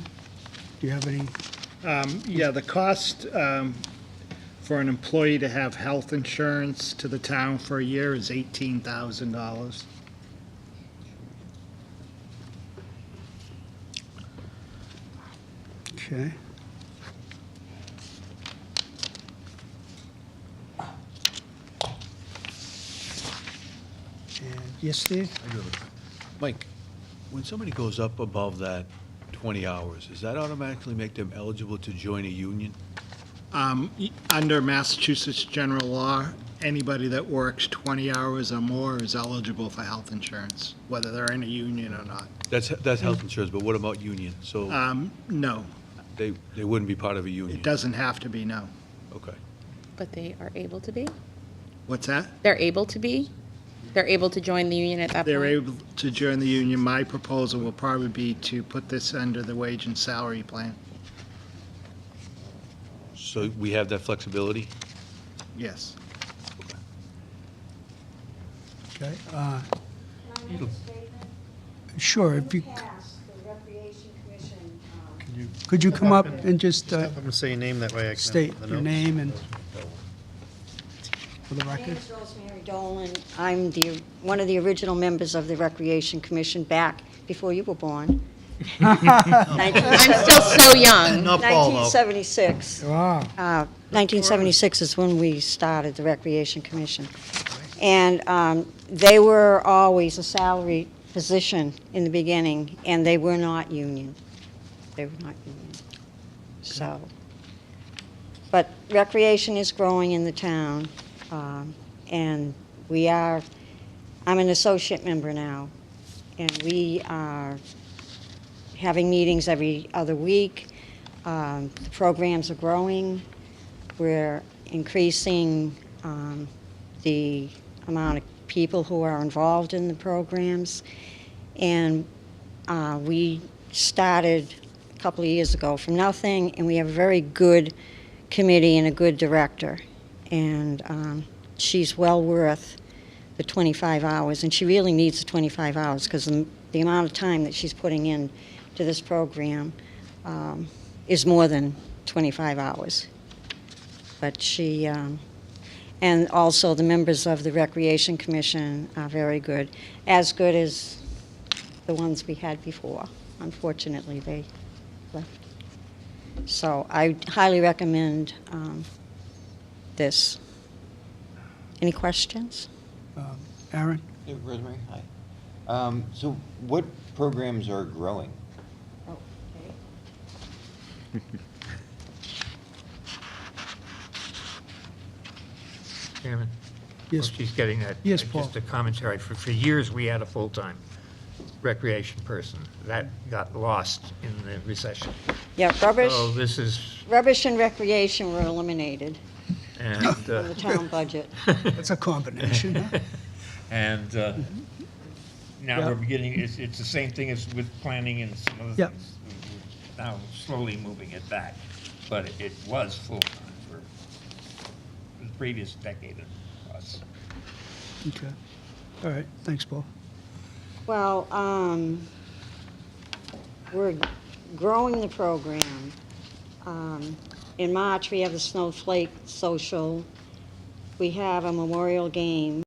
you have any? Yeah, the cost for an employee to have health insurance to the town for a year is $18,000. Okay. And yes, Steve? Mike, when somebody goes up above that 20 hours, does that automatically make them eligible to join a union? Under Massachusetts general law, anybody that works 20 hours or more is eligible for health insurance, whether they're in a union or not. That's health insurance, but what about union? So No, they wouldn't be part of a union? it doesn't have to be, no. Okay. But they are able to be? What's that? They're able to be? They're able to join the union at that point? They're able to join the union. My proposal will probably be to put this under the wage and salary plan. So we have that flexibility? Yes. Okay. Sure, if you, could you come up and just Step up and say your name, that way I can. state put the your notes. name and, for the My name record? is Rosemary Dolan. I'm one of the original members of the Recreation Commission back before you were born. I'm still so young. Not Paul, though. 1976. Wow. 1976 is when we started the Recreation Commission. And they were always a salary position in the beginning, and they were not union. They were not union. So, but recreation is growing in the town, and I'm an associate member now, and we are having meetings every other week. The programs are growing. We're increasing the amount of people who are involved in the programs. And we started a couple of years ago from nothing, and we have a very good committee and a good director. And she's well worth the 25 hours, and she really needs the 25 hours because the amount of time that she's putting in to this program is more than 25 hours. But she, and also the members of the Recreation Commission are very good as the ones we had before. Unfortunately, they left. So I highly recommend this. Any questions? Aaron? Hey, Rosemary, hi. So what programs are growing? Oh, okay. Chairman? Yes. Well, she's getting that. Yes, Paul. Just a commentary. For years, we had a full-time recreation person. That got lost in the recession. Yeah, rubbish, So this is, rubbish and recreation were eliminated and, from the town budget. That's a combination, huh? and now Yeah. we're beginning, it's the same thing as with planning and some other Yeah. things. We're now slowly moving it back, but it was full-time for the previous decade of us. Okay. All right, thanks, Paul. Well, we're growing the program. In March, we have the Snowflake Social. We have a memorial game